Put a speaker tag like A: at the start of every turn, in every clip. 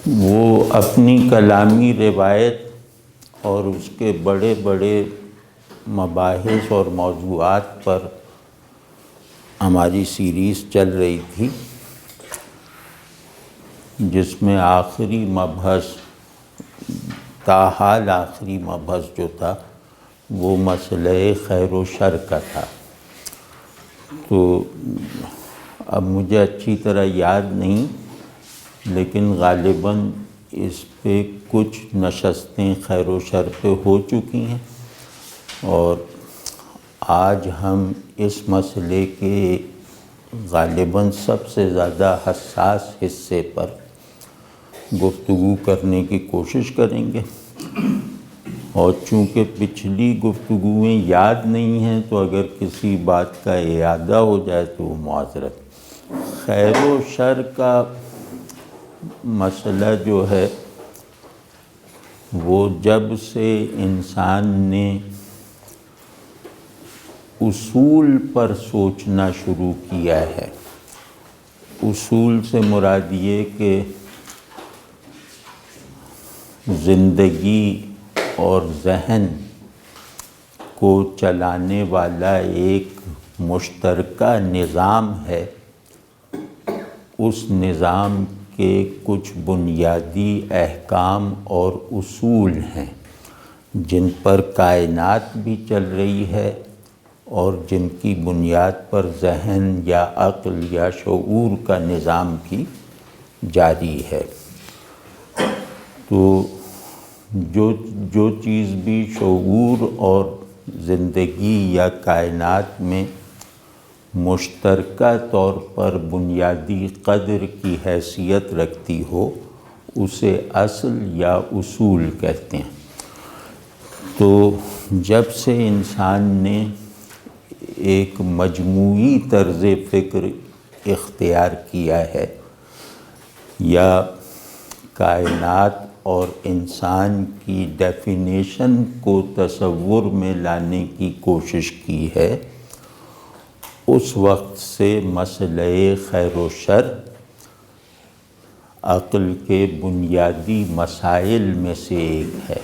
A: وہ اپنی کلامی روایت اور اس کے بڑے بڑے مباحث اور موضوعات پر ہماری سیریز چل رہی تھی، جس میں آخری مبحث تاحال آخری مبحث جو تھا وہ مسئلہ خیر و شر کا تھا۔ تو اب مجھے اچھی طرح یاد نہیں، لیکن غالباً اس پہ کچھ نشستیں خیر و شر پہ ہو چکی ہیں، اور آج ہم اس مسئلے کے غالباً سب سے زیادہ حساس حصے پر گفتگو کرنے کی کوشش کریں گے، اور چونکہ پچھلی گفتگویں یاد نہیں ہیں تو اگر کسی بات کا اعادہ ہو جائے تو وہ معذرت۔ خیر و شر کا مسئلہ جو ہے وہ جب سے انسان نے اصول پر سوچنا شروع کیا ہے، اصول سے مراد یہ کہ زندگی اور ذہن کو چلانے والا ایک مشترکہ نظام ہے، اس نظام کے کچھ بنیادی احکام اور اصول ہیں جن پر کائنات بھی چل رہی ہے اور جن کی بنیاد پر ذہن یا عقل یا شعور کا نظام بھی جاری ہے۔ تو جو چیز بھی شعور اور زندگی یا کائنات میں مشترکہ طور پر بنیادی قدر کی حیثیت رکھتی ہو اسے اصل یا اصول کہتے ہیں۔ تو جب سے انسان نے ایک مجموعی طرز فکر اختیار کیا ہے یا کائنات اور انسان کی ڈیفینیشن کو تصور میں لانے کی کوشش کی ہے، اس وقت سے مسئلہ خیر و شر عقل کے بنیادی مسائل میں سے ایک ہے،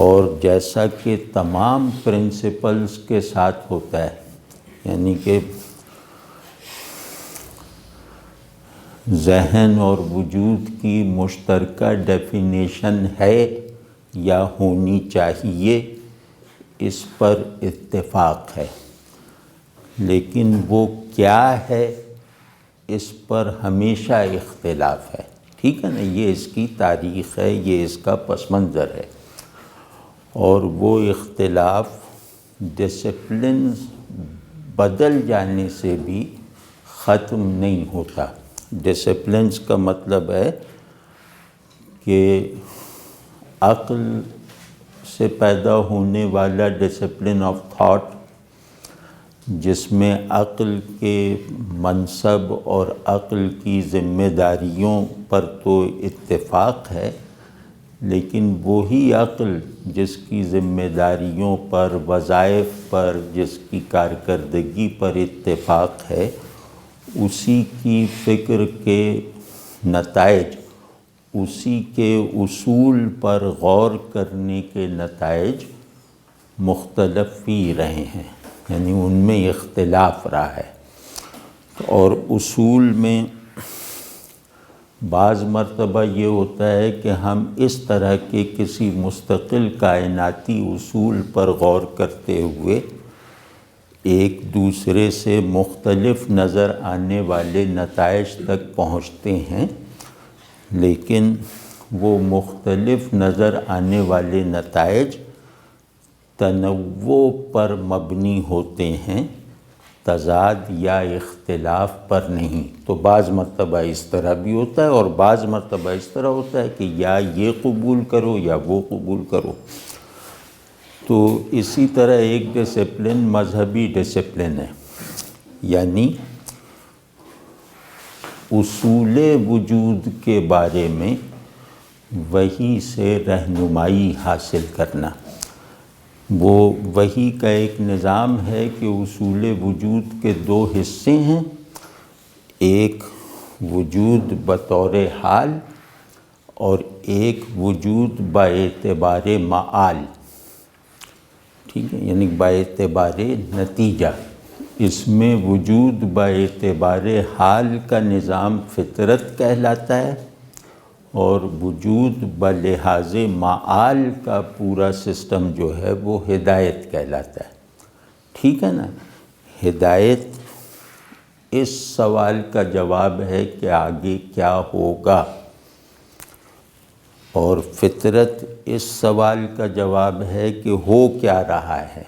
A: اور جیسا کہ تمام پرنسپلز کے ساتھ ہوتا ہے، یعنی کہ ذہن اور وجود کی مشترکہ ڈیفینیشن ہے یا ہونی چاہیے، اس پر اتفاق ہے، لیکن وہ کیا ہے اس پر ہمیشہ اختلاف ہے۔ ٹھیک ہے نا، یہ اس کی تاریخ ہے، یہ اس کا پس منظر ہے، اور وہ اختلاف ڈسپلنز بدل جانے سے بھی ختم نہیں ہوتا۔ ڈسپلنز کا مطلب ہے کہ عقل سے پیدا ہونے والا ڈسپلن آف تھاٹ، جس میں عقل کے منصب اور عقل کی ذمہ داریوں پر تو اتفاق ہے، لیکن وہی عقل جس کی ذمہ داریوں پر، وظائف پر، جس کی کارکردگی پر اتفاق ہے، اسی کی فکر کے نتائج، اسی کے اصول پر غور کرنے کے نتائج مختلف ہی رہے ہیں، یعنی ان میں اختلاف رہا ہے۔ اور اصول میں بعض مرتبہ یہ ہوتا ہے کہ ہم اس طرح کے کسی مستقل کائناتی اصول پر غور کرتے ہوئے ایک دوسرے سے مختلف نظر آنے والے نتائج تک پہنچتے ہیں، لیکن وہ مختلف نظر آنے والے نتائج تنوع پر مبنی ہوتے ہیں، تضاد یا اختلاف پر نہیں۔ تو بعض مرتبہ اس طرح بھی ہوتا ہے اور بعض مرتبہ اس طرح ہوتا ہے کہ یا یہ قبول کرو یا وہ قبول کرو۔ تو اسی طرح ایک ڈسپلن مذہبی ڈسپلن ہے، یعنی اصول وجود کے بارے میں وحی سے رہنمائی حاصل کرنا۔ وہ وحی کا ایک نظام ہے کہ اصول وجود کے دو حصے ہیں، ایک وجود بطور حال اور ایک وجود باعتبار معال، ٹھیک ہے، یعنی باعتبار نتیجہ۔ اس میں وجود باعتبار حال کا نظام فطرت کہلاتا ہے، اور وجود بلحاظ معال کا پورا سسٹم جو ہے وہ ہدایت کہلاتا ہے، ٹھیک ہے نا۔ ہدایت اس سوال کا جواب ہے کہ آگے کیا ہوگا، اور فطرت اس سوال کا جواب ہے کہ ہو کیا رہا ہے،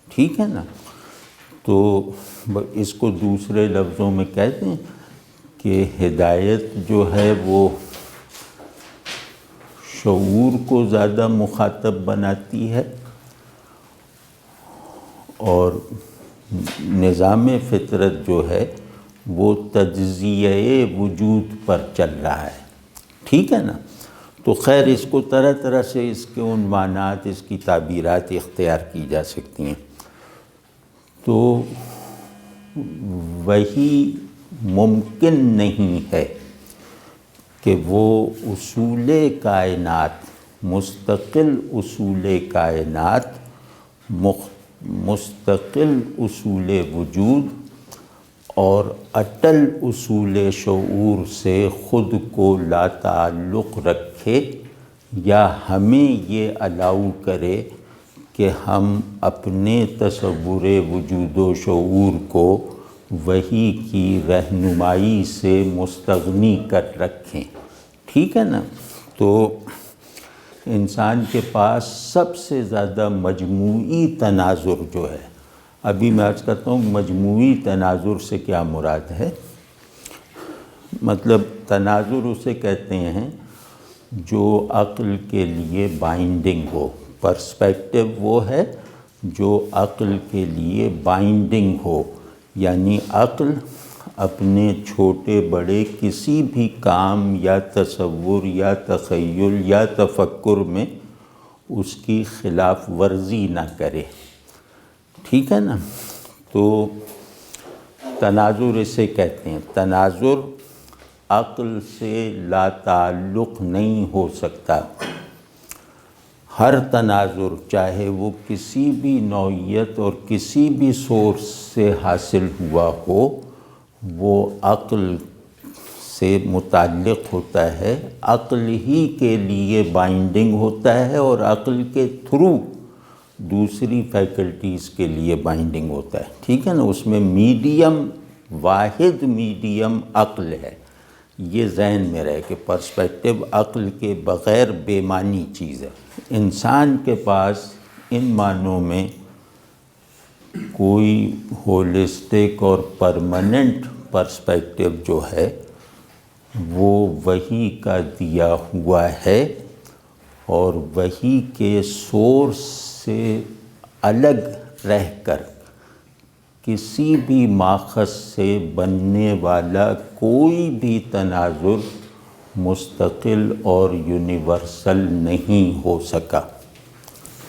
A: ٹھیک ہے نا۔ تو اس کو دوسرے لفظوں میں کہتے ہیں کہ ہدایت جو ہے وہ شعور کو زیادہ مخاطب بناتی ہے، اور نظام فطرت جو ہے وہ تجزیہ وجود پر چل رہا ہے، ٹھیک ہے نا۔ تو خیر اس کو طرح طرح سے اس کے عنوانات، اس کی تعبیرات اختیار کی جا سکتی ہیں۔ تو وہی ممکن نہیں ہے کہ وہ اصول کائنات، مستقل اصول کائنات، مستقل اصول وجود اور اٹل اصول شعور سے خود کو لا تعلق رکھے، یا ہمیں یہ الاؤ کرے کہ ہم اپنے تصور وجود و شعور کو وحی کی رہنمائی سے مستغنی کر رکھیں، ٹھیک ہے نا۔ تو انسان کے پاس سب سے زیادہ مجموعی تناظر جو ہے، ابھی میں عرض کرتا ہوں مجموعی تناظر سے کیا مراد ہے۔ مطلب تناظر اسے کہتے ہیں جو عقل کے لیے بائنڈنگ ہو، پرسپیکٹو وہ ہے جو عقل کے لیے بائنڈنگ ہو، یعنی عقل اپنے چھوٹے بڑے کسی بھی کام یا تصور یا تخیل یا تفکر میں اس کی خلاف ورزی نہ کرے، ٹھیک ہے نا۔ تو تناظر اسے کہتے ہیں۔ تناظر عقل سے لا تعلق نہیں ہو سکتا۔ ہر تناظر چاہے وہ کسی بھی نوعیت اور کسی بھی سورس سے حاصل ہوا ہو، وہ عقل سے متعلق ہوتا ہے، عقل ہی کے لیے بائنڈنگ ہوتا ہے، اور عقل کے تھرو دوسری فیکلٹیز کے لیے بائنڈنگ ہوتا ہے، ٹھیک ہے نا۔ اس میں میڈیم، واحد میڈیم عقل ہے۔ یہ ذہن میں رہے کہ پرسپیکٹو عقل کے بغیر بے معنی چیز ہے۔ انسان کے پاس ان معنوں میں کوئی ہولسٹک اور پرماننٹ پرسپیکٹو جو ہے وہ وحی کا دیا ہوا ہے، اور وحی کے سورس سے الگ رہ کر کسی بھی ماخذ سے بننے والا کوئی بھی تناظر مستقل اور یونیورسل نہیں ہو سکا،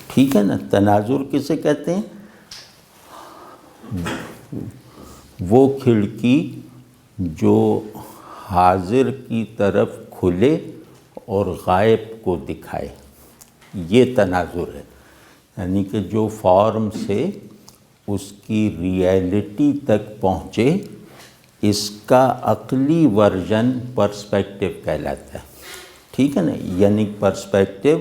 A: ٹھیک ہے نا۔ تناظر کسے کہتے ہیں؟ وہ کھڑکی جو حاضر کی طرف کھلے اور غائب کو دکھائے، یہ تناظر ہے، یعنی کہ جو فارم سے اس کی ریئلٹی تک پہنچے، اس کا عقلی ورژن پرسپیکٹو کہلاتا ہے، ٹھیک ہے نا۔ یعنی پرسپیکٹو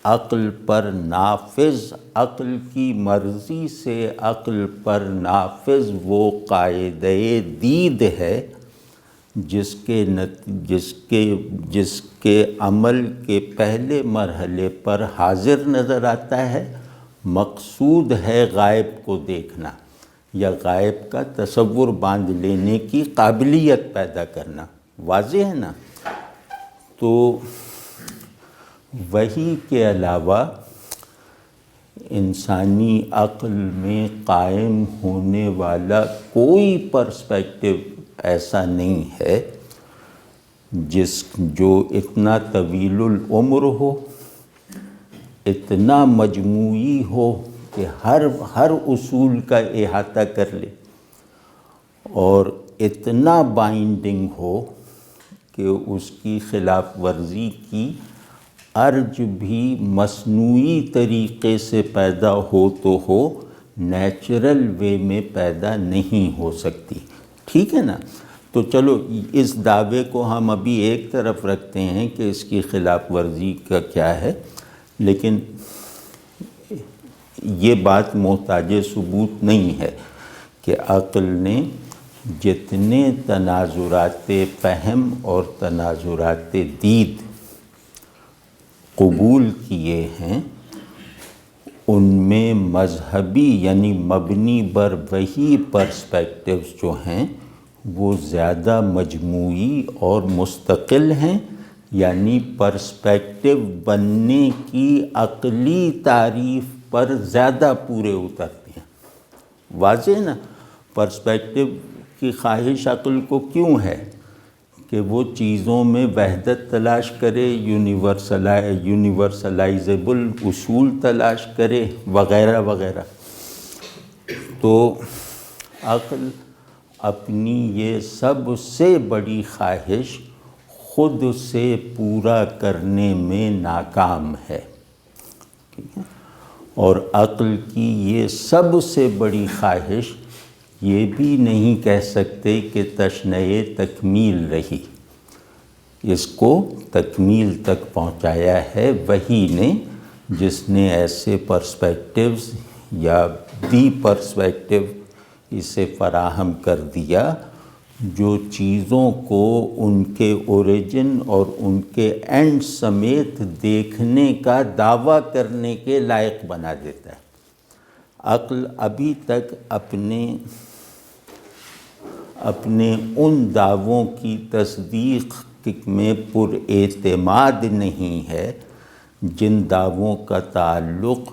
A: عقل پر نافذ، عقل کی مرضی سے عقل پر نافذ وہ قاعدہ دید ہے جس کے عمل کے پہلے مرحلے پر حاضر نظر آتا ہے، مقصود ہے غائب کو دیکھنا یا غائب کا تصور باندھ لینے کی قابلیت پیدا کرنا، واضح ہے نا۔ تو وحی کے علاوہ انسانی عقل میں قائم ہونے والا کوئی پرسپیکٹو ایسا نہیں ہے جو اتنا طویل العمر ہو، اتنا مجموعی ہو کہ ہر اصول کا احاطہ کر لے، اور اتنا بائنڈنگ ہو کہ کہ اس کی خلاف ورزی کی ارج بھی مصنوعی طریقے سے پیدا ہو تو ہو، نیچرل وے میں پیدا نہیں ہو سکتی، ٹھیک ہے نا؟ تو چلو اس دعوے کو ہم ابھی ایک طرف رکھتے ہیں کہ اس کی خلاف ورزی کا کیا ہے، لیکن یہ بات محتاج ثبوت نہیں ہے کہ عقل نے جتنے تناظرات فہم اور تناظرات دید قبول کیے ہیں ان میں مذہبی یعنی مبنی بر وہی پرسپیکٹیوز جو ہیں وہ زیادہ مجموعی اور مستقل ہیں، یعنی پرسپیکٹیو بننے کی عقلی تعریف پر زیادہ پورے اترتے ہیں۔ واضح نا؟ پرسپیکٹیو کی خواہش عقل کو کیوں ہے کہ وہ چیزوں میں وحدت تلاش کرے، یونیورسلائزیبل اصول تلاش کرے وغیرہ وغیرہ۔ تو عقل اپنی یہ سب سے بڑی خواہش خود سے پورا کرنے میں ناکام ہے، ٹھیک ہے؟ اور عقل کی یہ سب سے بڑی خواہش یہ بھی نہیں کہہ سکتے کہ تشنئ تکمیل رہی، اس کو تکمیل تک پہنچایا ہے وہی نے جس نے ایسے پرسپیکٹیوز یا دی پرسپیکٹیو اسے فراہم کر دیا جو چیزوں کو ان کے اوریجن اور ان کے اینڈ سمیت دیکھنے کا دعویٰ کرنے کے لائق بنا دیتا ہے۔ عقل ابھی تک اپنے ان دعووں کی تصدیق میں پر اعتماد نہیں ہے جن دعووں کا تعلق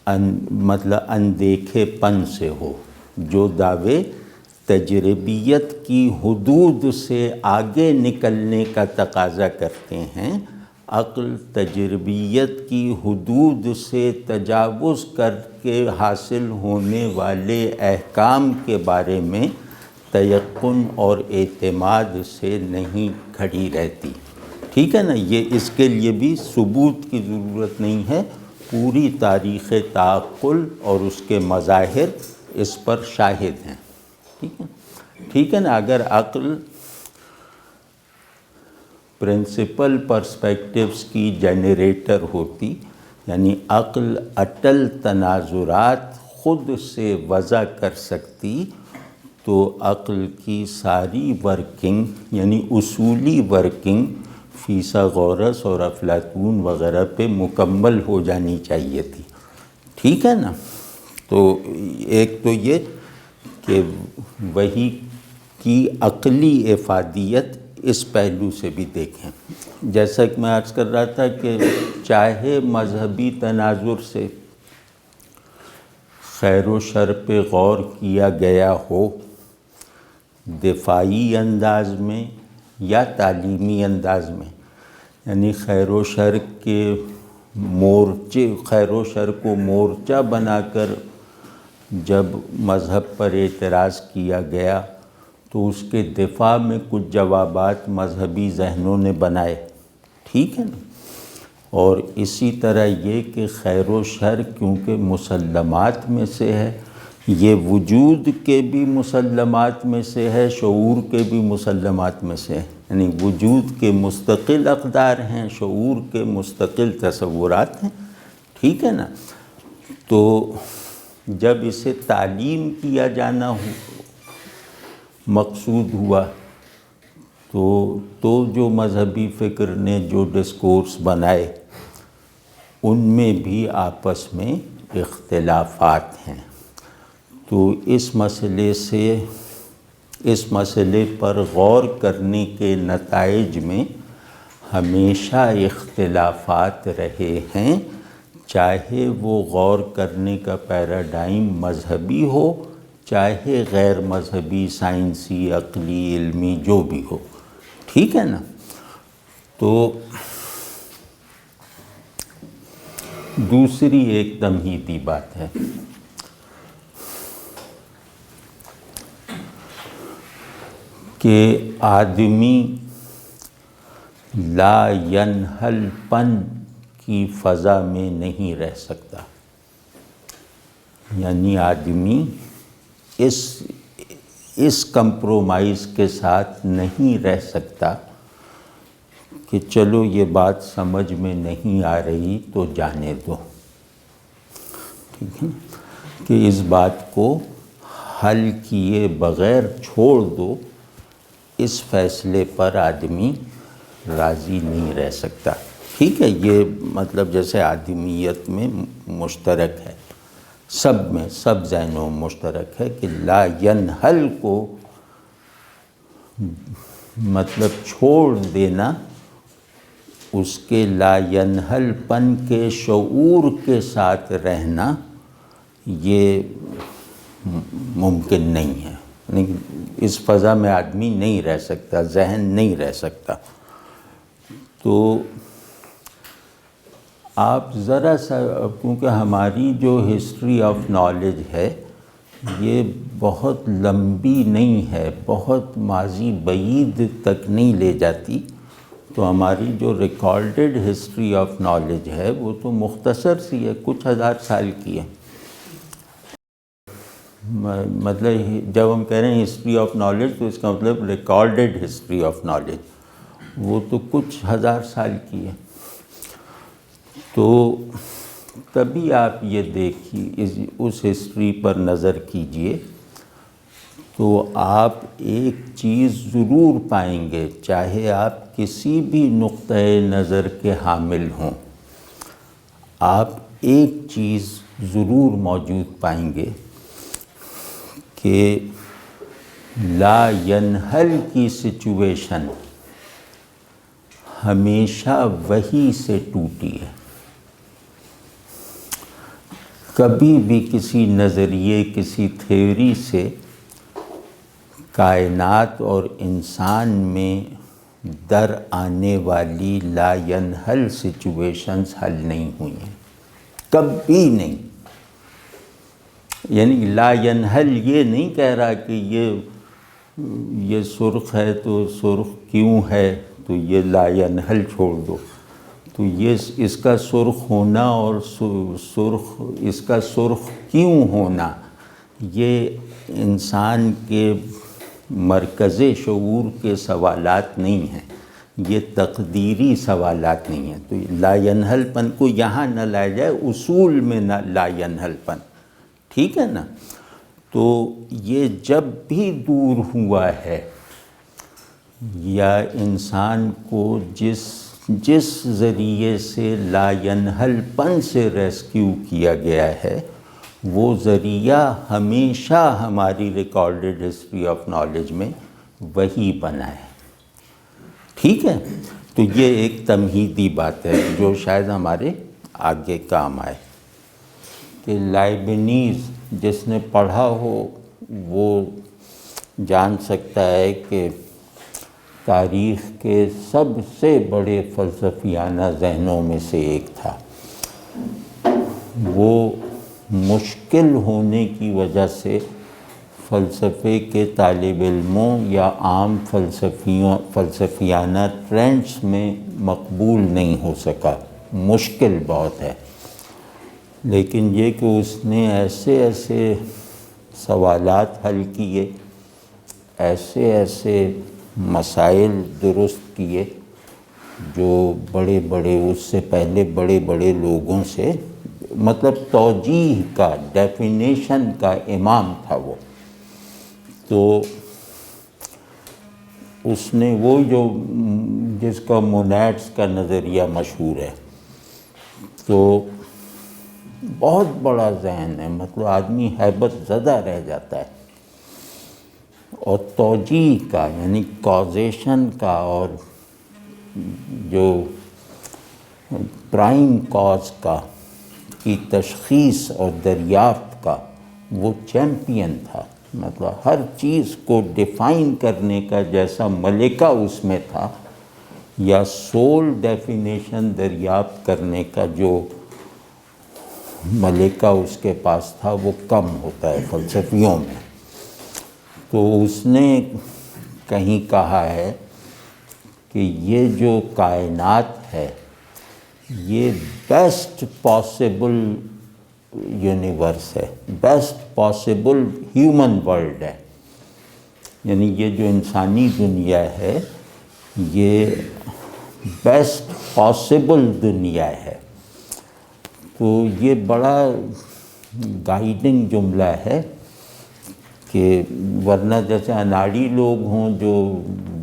A: مطلب اندیکھے پن سے ہو، جو دعوے تجربیت کی حدود سے آگے نکلنے کا تقاضا کرتے ہیں۔ عقل تجربیت کی حدود سے تجاوز کر کے حاصل ہونے والے احکام کے بارے میں تیقن اور اعتماد سے نہیں کھڑی رہتی، ٹھیک ہے نا؟ یہ اس کے لیے بھی ثبوت کی ضرورت نہیں ہے، پوری تاریخ تعقل اور اس کے مظاہر اس پر شاہد ہیں، ٹھیک ہے نا؟ اگر عقل پرنسپل پرسپیکٹیوز کی جنریٹر ہوتی، یعنی عقل اٹل تناظرات خود سے وضع کر سکتی، تو عقل کی ساری ورکنگ یعنی اصولی ورکنگ فیثاغورس اور افلاطون وغیرہ پہ مکمل ہو جانی چاہیے تھی، ٹھیک ہے نا؟ تو ایک تو یہ کہ وحی کی عقلی افادیت اس پہلو سے بھی دیکھیں، جیسا کہ میں عرض کر رہا تھا کہ چاہے مذہبی تناظر سے خیر و شر پہ غور کیا گیا ہو، دفاعی انداز میں یا تعلیمی انداز میں، یعنی خیر و شر کو مورچہ بنا کر جب مذہب پر اعتراض کیا گیا تو اس کے دفاع میں کچھ جوابات مذہبی ذہنوں نے بنائے، ٹھیک ہے نا؟ اور اسی طرح یہ کہ خیر و شر کیونکہ مسلمات میں سے ہے، یہ وجود کے بھی مسلمات میں سے ہے، شعور کے بھی مسلمات میں سے ہے، یعنی وجود کے مستقل اقدار ہیں، شعور کے مستقل تصورات ہیں، ٹھیک ہے نا؟ تو جب اسے تعلیم کیا جانا مقصود ہوا تو جو مذہبی فکر نے جو ڈسکورس بنائے ان میں بھی آپس میں اختلافات ہیں، تو اس مسئلے پر غور کرنے کے نتائج میں ہمیشہ اختلافات رہے ہیں، چاہے وہ غور کرنے کا پیراڈائم مذہبی ہو چاہے غیر مذہبی، سائنسی، عقلی، علمی، جو بھی ہو، ٹھیک ہے نا؟ تو دوسری ایک تمہیدی بات ہے کہ آدمی لا ینحل پن کی فضا میں نہیں رہ سکتا، یعنی آدمی اس کمپرومائز کے ساتھ نہیں رہ سکتا کہ چلو یہ بات سمجھ میں نہیں آ رہی تو جانے دو، ٹھیک ہے، کہ اس بات کو حل کیے بغیر چھوڑ دو، اس فیصلے پر آدمی راضی نہیں رہ سکتا۔ ٹھیک ہے، یہ مطلب جیسے آدمیت میں مشترک ہے، سب میں، سب ذہنوں میں مشترک ہے کہ لا ینحل کو مطلب چھوڑ دینا، اس کے لا ینحل پن کے شعور کے ساتھ رہنا یہ ممکن نہیں ہے، اس فضا میں آدمی نہیں رہ سکتا، ذہن نہیں رہ سکتا۔ تو آپ ذرا سا، کیونکہ ہماری جو ہسٹری آف نالج ہے یہ بہت لمبی نہیں ہے، بہت ماضی بعید تک نہیں لے جاتی، تو ہماری جو ریکارڈڈ ہسٹری آف نالج ہے وہ تو مختصر سی ہے، کچھ ہزار سال کی ہے۔ مطلب جب ہم کہہ رہے ہیں ہسٹری آف نالج تو اس کا مطلب ریکارڈڈ ہسٹری آف نالج، وہ تو کچھ ہزار سال کی ہے۔ تو تبھی آپ یہ دیکھیے، اس ہسٹری پر نظر کیجئے تو آپ ایک چیز ضرور پائیں گے، چاہے آپ کسی بھی نقطۂ نظر کے حامل ہوں، آپ ایک چیز ضرور موجود پائیں گے کہ لا ینحل کی سچویشن ہمیشہ وحی سے ٹوٹی ہے، کبھی بھی کسی نظریے، کسی تھیوری سے کائنات اور انسان میں در آنے والی لا ینحل سچویشنز حل نہیں ہوئی ہیں، کبھی نہیں۔ یعنی لا ینحل یہ نہیں کہہ رہا کہ یہ سرخ ہے تو سرخ کیوں ہے تو یہ لا ینحل چھوڑ دو، تو یہ اس کا سرخ ہونا اور اس کا سرخ کیوں ہونا یہ انسان کے مرکز شعور کے سوالات نہیں ہیں، یہ تقدیری سوالات نہیں ہیں۔ تو لا ینحل پن کو یہاں نہ لایا جائے، اصول میں نہ لا ینحل پن، ٹھیک ہے نا؟ تو یہ جب بھی دور ہوا ہے یا انسان کو جس ذریعے سے لا ینحل پن سے ریسکیو کیا گیا ہے، وہ ذریعہ ہمیشہ ہماری ریکارڈڈ ہسٹری آف نالج میں وہی بنا ہے، ٹھیک ہے؟ تو یہ ایک تمہیدی بات ہے جو شاید ہمارے آگے کام آئے، کہ لائبنیز جس نے پڑھا ہو وہ جان سکتا ہے کہ تاریخ کے سب سے بڑے فلسفیانہ ذہنوں میں سے ایک تھا۔ وہ مشکل ہونے کی وجہ سے فلسفے کے طالب علموں یا عام فلسفیانہ ٹرینڈز میں مقبول نہیں ہو سکا، مشکل بہت ہے، لیکن یہ کہ اس نے ایسے سوالات حل کیے، ایسے مسائل درست کیے جو بڑے اس سے پہلے بڑے لوگوں سے، مطلب توجیہ کا، ڈیفینیشن کا امام تھا وہ۔ تو اس نے وہ جس کا مونیڈس کا نظریہ مشہور ہے، تو بہت بڑا ذہن ہے، مطلب آدمی ہیبت زدہ رہ جاتا ہے، اور توجیہ کا یعنی کازیشن کا اور جو پرائم کاز کا کی تشخیص اور دریافت کا وہ چیمپئن تھا، مطلب ہر چیز کو ڈیفائن کرنے کا جیسا ملکہ اس میں تھا، یا سول ڈیفینیشن دریافت کرنے کا جو ملکہ اس کے پاس تھا وہ کم ہوتا ہے فلسفیوں میں۔ تو اس نے کہیں کہا ہے کہ کہ یہ جو کائنات ہے یہ بیسٹ پاسبل یونیورس ہے، بیسٹ پاسبل ہیومن ورلڈ ہے، یعنی یہ جو انسانی دنیا ہے یہ بیسٹ پاسبل دنیا ہے۔ تو یہ بڑا گائیڈنگ جملہ ہے کہ ورنہ جیسے اناڑی لوگ ہوں جو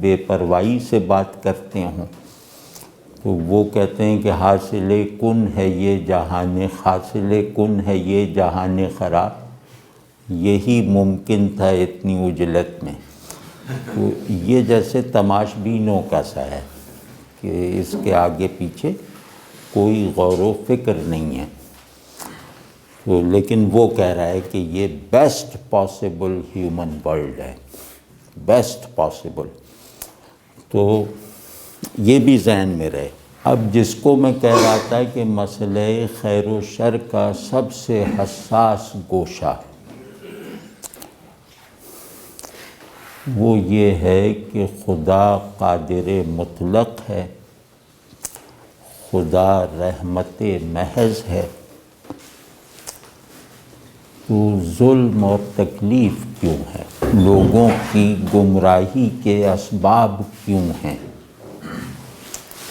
A: بے پرواہی سے بات کرتے ہوں تو وہ کہتے ہیں کہ حاصل کن ہے یہ جہان، حاصل کن ہے یہ جہان خراب، یہی ممکن تھا اتنی اجلت میں۔ تو یہ جیسے تماش بینوں کا سا ہے کہ اس کے آگے پیچھے کوئی غور و فکر نہیں ہے۔ تو لیکن وہ کہہ رہا ہے کہ یہ بیسٹ پاسبل ہیومن ورلڈ ہے، بیسٹ پاسبل۔ تو یہ بھی ذہن میں رہے۔ اب جس کو میں کہہ رہا تھا کہ مسئلہ خیر و شر کا سب سے حساس گوشہ وہ یہ ہے کہ خدا قادر مطلق ہے، خدا رحمت محض ہے، تو ظلم اور تکلیف کیوں ہے، لوگوں کی گمراہی کے اسباب کیوں ہیں؟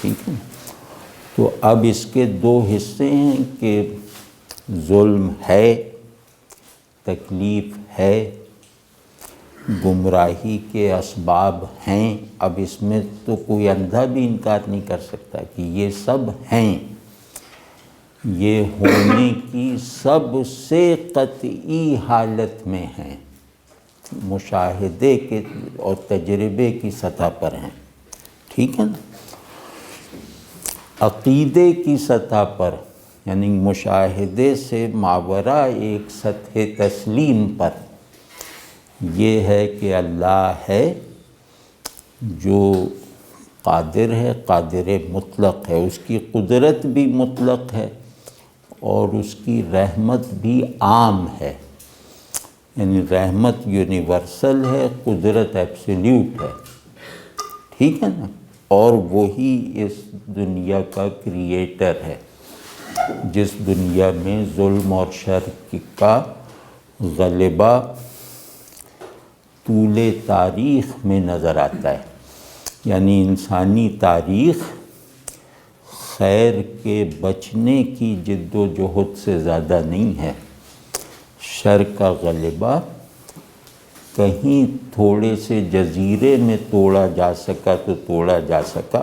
A: ٹھیک ہے، تو اب اس کے دو حصے ہیں کہ ظلم ہے، تکلیف ہے، گمراہی کے اسباب ہیں۔ اب اس میں تو کوئی اندھا بھی انکار نہیں کر سکتا کہ یہ سب ہیں، یہ ہونے کی سب سے قطعی حالت میں ہیں، مشاہدے کے اور تجربے کی سطح پر ہیں۔ ٹھیک ہے نا؟ عقیدے کی سطح پر یعنی مشاہدے سے ماورا ایک سطح تسلیم پر یہ ہے کہ اللہ ہے جو قادر ہے، قادر مطلق ہے، اس کی قدرت بھی مطلق ہے اور اس کی رحمت بھی عام ہے، یعنی رحمت یونیورسل ہے، قدرت ایبسلیوٹ ہے۔ ٹھیک ہے نا؟ اور وہی اس دنیا کا کریٹر ہے، جس دنیا میں ظلم اور شر کا غلبہ طول تاریخ میں نظر آتا ہے، یعنی انسانی تاریخ خیر کے بچنے کی جد و جہد سے زیادہ نہیں ہے۔ شر کا غلبہ کہیں تھوڑے سے جزیرے میں توڑا جا سکا تو توڑا جا سکا،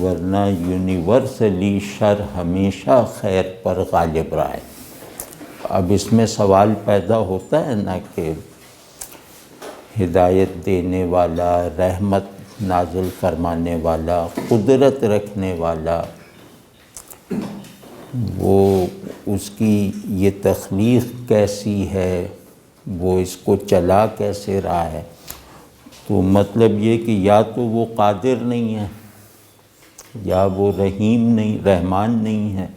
A: ورنہ یونیورسلی شر ہمیشہ خیر پر غالب رہا ہے۔ اب اس میں سوال پیدا ہوتا ہے نا کہ ہدایت دینے والا، رحمت نازل فرمانے والا، قدرت رکھنے والا، وہ اس کی یہ تخلیق کیسی ہے، وہ اس کو چلا کیسے رہا ہے؟ تو مطلب یہ کہ یا تو وہ قادر نہیں ہے، یا وہ رحیم نہیں، رحمان نہیں ہے،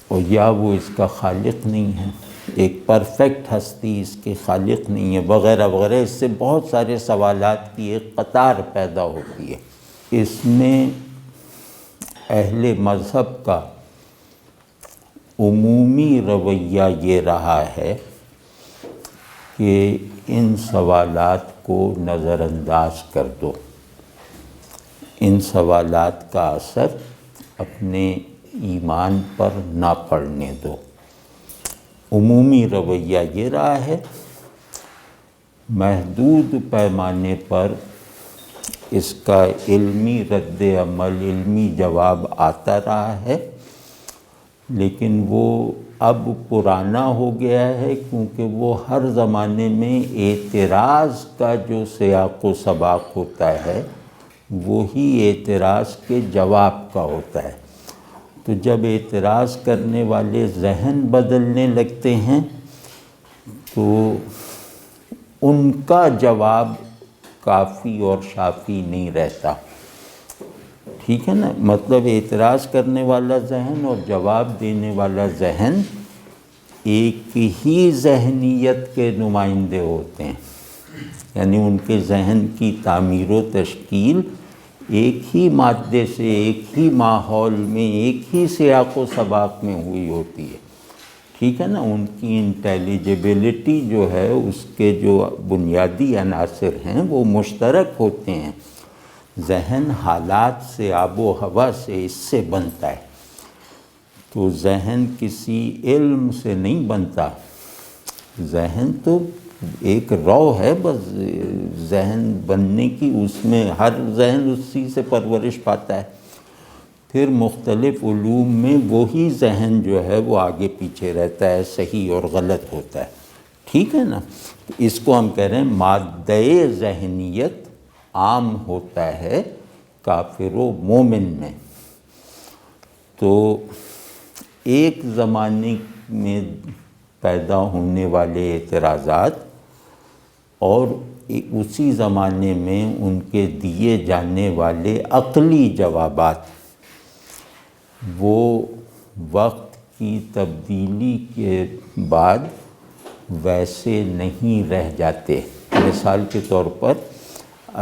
A: اور یا وہ اس کا خالق نہیں ہے، ایک پرفیکٹ ہستی اس کے خالق نہیں ہے، وغیرہ وغیرہ۔ اس سے بہت سارے سوالات کی ایک قطار پیدا ہوتی ہے۔ اس میں اہل مذہب کا عمومی رویہ یہ رہا ہے کہ ان سوالات کو نظر انداز کر دو، ان سوالات کا اثر اپنے ایمان پر نہ پڑنے دو۔ عمومی رویہ یہ رہا ہے، محدود پیمانے پر اس کا علمی رد عمل، علمی جواب آتا رہا ہے، لیکن وہ اب پرانا ہو گیا ہے کیونکہ وہ ہر زمانے میں اعتراض کا جو سیاق و سباق ہوتا ہے وہی اعتراض کے جواب کا ہوتا ہے۔ تو جب اعتراض کرنے والے ذہن بدلنے لگتے ہیں تو ان کا جواب کافی اور شافی نہیں رہتا۔ ٹھیک ہے نا؟ مطلب اعتراض کرنے والا ذہن اور جواب دینے والا ذہن ایک ہی ذہنیت کے نمائندے ہوتے ہیں، یعنی ان کے ذہن کی تعمیر و تشکیل ایک ہی مادے سے، ایک ہی ماحول میں، ایک ہی سیاق و سباق میں ہوئی ہوتی ہے، ٹھیک ہے نا۔ ان کی انٹیلیجبلٹی جو ہے، اس کے جو بنیادی عناصر ہیں وہ مشترک ہوتے ہیں۔ ذہن حالات سے، آب و ہوا سے، اس سے بنتا ہے۔ تو ذہن کسی علم سے نہیں بنتا، ذہن تو ایک رو ہے بس، ذہن بننے کی اس میں ہر ذہن اسی سے پرورش پاتا ہے۔ پھر مختلف علوم میں وہی ذہن جو ہے وہ آگے پیچھے رہتا ہے، صحیح اور غلط ہوتا ہے، ٹھیک ہے نا۔ اس کو ہم کہہ رہے ہیں مادہ ذہنیت عام ہوتا ہے کافر و مومن میں۔ تو ایک زمانے میں پیدا ہونے والے اعتراضات اور اسی زمانے میں ان کے دیے جانے والے عقلی جوابات، وہ وقت کی تبدیلی کے بعد ویسے نہیں رہ جاتے۔ مثال کے طور پر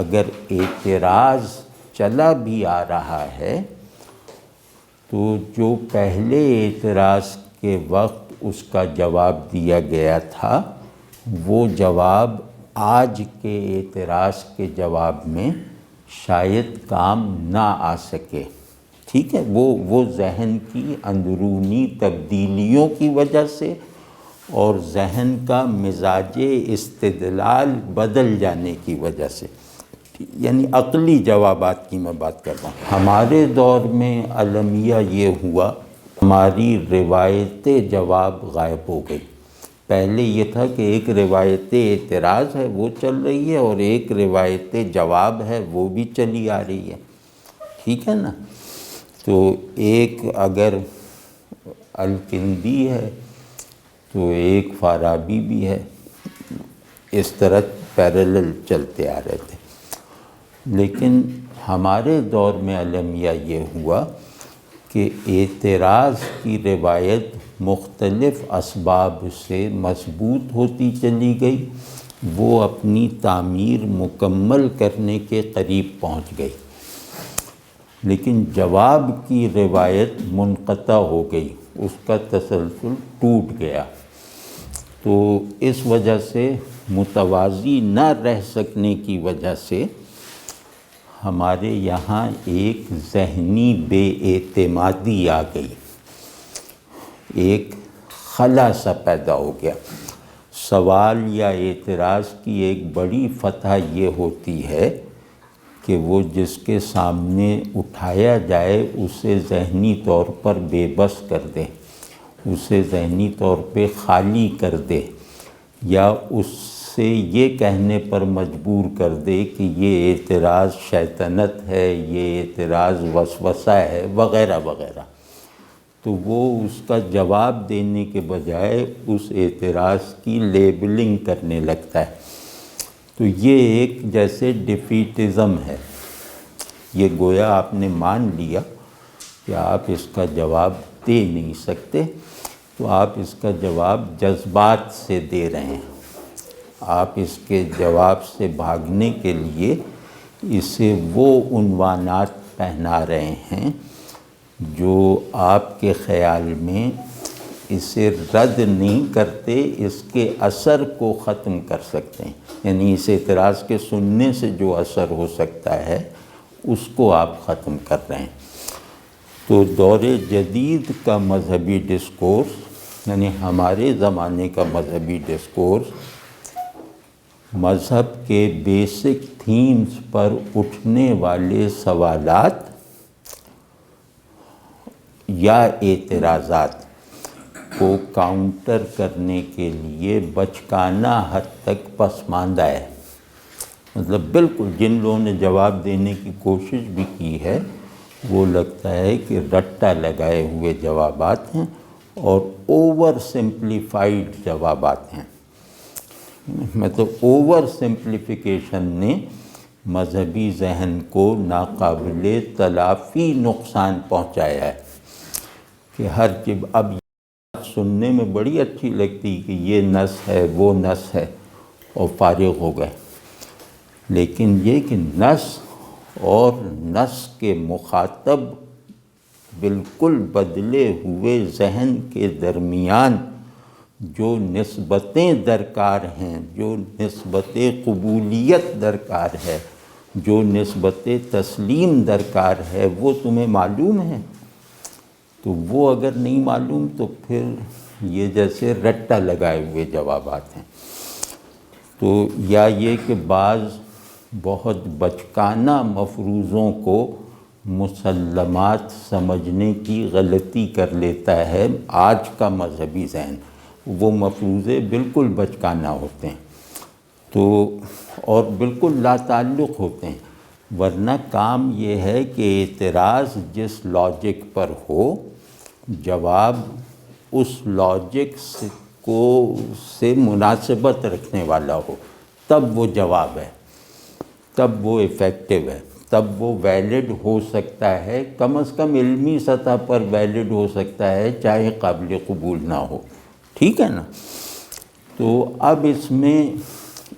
A: اگر اعتراض چلا بھی آ رہا ہے تو جو پہلے اعتراض کے وقت اس کا جواب دیا گیا تھا، وہ جواب آج کے اعتراض کے جواب میں شاید کام نہ آ سکے، ٹھیک ہے۔ وہ ذہن کی اندرونی تبدیلیوں کی وجہ سے اور ذہن کا مزاج استدلال بدل جانے کی وجہ سے، یعنی عقلی جوابات کی میں بات کر رہا ہوں۔ ہمارے دور میں المیہ یہ ہوا، ہماری روایت جواب غائب ہو گئی۔ پہلے یہ تھا کہ ایک روایت اعتراض ہے وہ چل رہی ہے، اور ایک روایت جواب ہے وہ بھی چلی آ رہی ہے، ٹھیک ہے نا۔ تو ایک اگر الکندی ہے تو ایک فارابی بھی ہے، اس طرح پیرالل چلتے آ رہے تھے۔ لیکن ہمارے دور میں المیہ یہ ہوا کہ اعتراض کی روایت مختلف اسباب سے مضبوط ہوتی چلی گئی، وہ اپنی تعمیر مکمل کرنے کے قریب پہنچ گئی، لیکن جواب کی روایت منقطع ہو گئی، اس کا تسلسل ٹوٹ گیا۔ تو اس وجہ سے متوازی نہ رہ سکنے کی وجہ سے ہمارے یہاں ایک ذہنی بے اعتمادی آ گئی، ایک خلا سا پیدا ہو گیا۔ سوال یا اعتراض کی ایک بڑی فتح یہ ہوتی ہے کہ وہ جس کے سامنے اٹھایا جائے اسے ذہنی طور پر بے بس کر دے، اسے ذہنی طور پہ خالی کر دے، یا اس سے یہ کہنے پر مجبور کر دے کہ یہ اعتراض شیطنت ہے، یہ اعتراض وسوسہ ہے، وغیرہ وغیرہ۔ تو وہ اس کا جواب دینے کے بجائے اس اعتراض کی لیبلنگ کرنے لگتا ہے۔ تو یہ ایک جیسے ڈیفیٹزم ہے، یہ گویا آپ نے مان لیا کہ آپ اس کا جواب دے نہیں سکتے، تو آپ اس کا جواب جذبات سے دے رہے ہیں، آپ اس کے جواب سے بھاگنے کے لیے اسے وہ عنوانات پہنا رہے ہیں جو آپ کے خیال میں اسے رد نہیں کرتے، اس کے اثر کو ختم کر سکتے ہیں، یعنی اس اعتراض کے سننے سے جو اثر ہو سکتا ہے اس کو آپ ختم کر رہے ہیں۔ تو دور جدید کا مذہبی ڈسکورس، یعنی ہمارے زمانے کا مذہبی ڈسکورس، مذہب کے بیسک تھیمز پر اٹھنے والے سوالات یا اعتراضات کو کاؤنٹر کرنے کے لیے بچکانہ حد تک پسماندہ ہے۔ مطلب بالکل جن لوگوں نے جواب دینے کی کوشش بھی کی ہے وہ لگتا ہے کہ رٹا لگائے ہوئے جوابات ہیں اور اوور سمپلیفائڈ جوابات ہیں۔ مطلب اوور سمپلیفیکیشن نے مذہبی ذہن کو ناقابل تلافی نقصان پہنچایا ہے کہ ہر جب اب سننے میں بڑی اچھی لگتی کہ یہ نص ہے وہ نص ہے، اور فارغ ہو گئے۔ لیکن یہ کہ نص اور نص کے مخاطب بالکل بدلے ہوئے ذہن کے درمیان جو نسبتیں درکار ہیں، جو نسبت قبولیت درکار ہے، جو نسبت تسلیم درکار ہے، وہ تمہیں معلوم ہے؟ تو وہ اگر نہیں معلوم تو پھر یہ جیسے رٹا لگائے ہوئے جوابات ہیں۔ تو یا یہ کہ بعض بہت بچکانہ مفروضوں کو مسلمات سمجھنے کی غلطی کر لیتا ہے آج کا مذہبی ذہن، وہ مفروضے بالکل بچکانہ ہوتے ہیں تو اور بالکل لا تعلق ہوتے ہیں، ورنہ کام یہ ہے کہ اعتراض جس لاجک پر ہو، جواب اس لاجک سے مناسبت رکھنے والا ہو، تب وہ جواب ہے، تب وہ ایفیکٹو ہے، تب وہ ویلڈ ہو سکتا ہے، کم از کم علمی سطح پر ویلڈ ہو سکتا ہے، چاہے قابل قبول نہ ہو۔ ٹھیک ہے نا؟ تو اب اس میں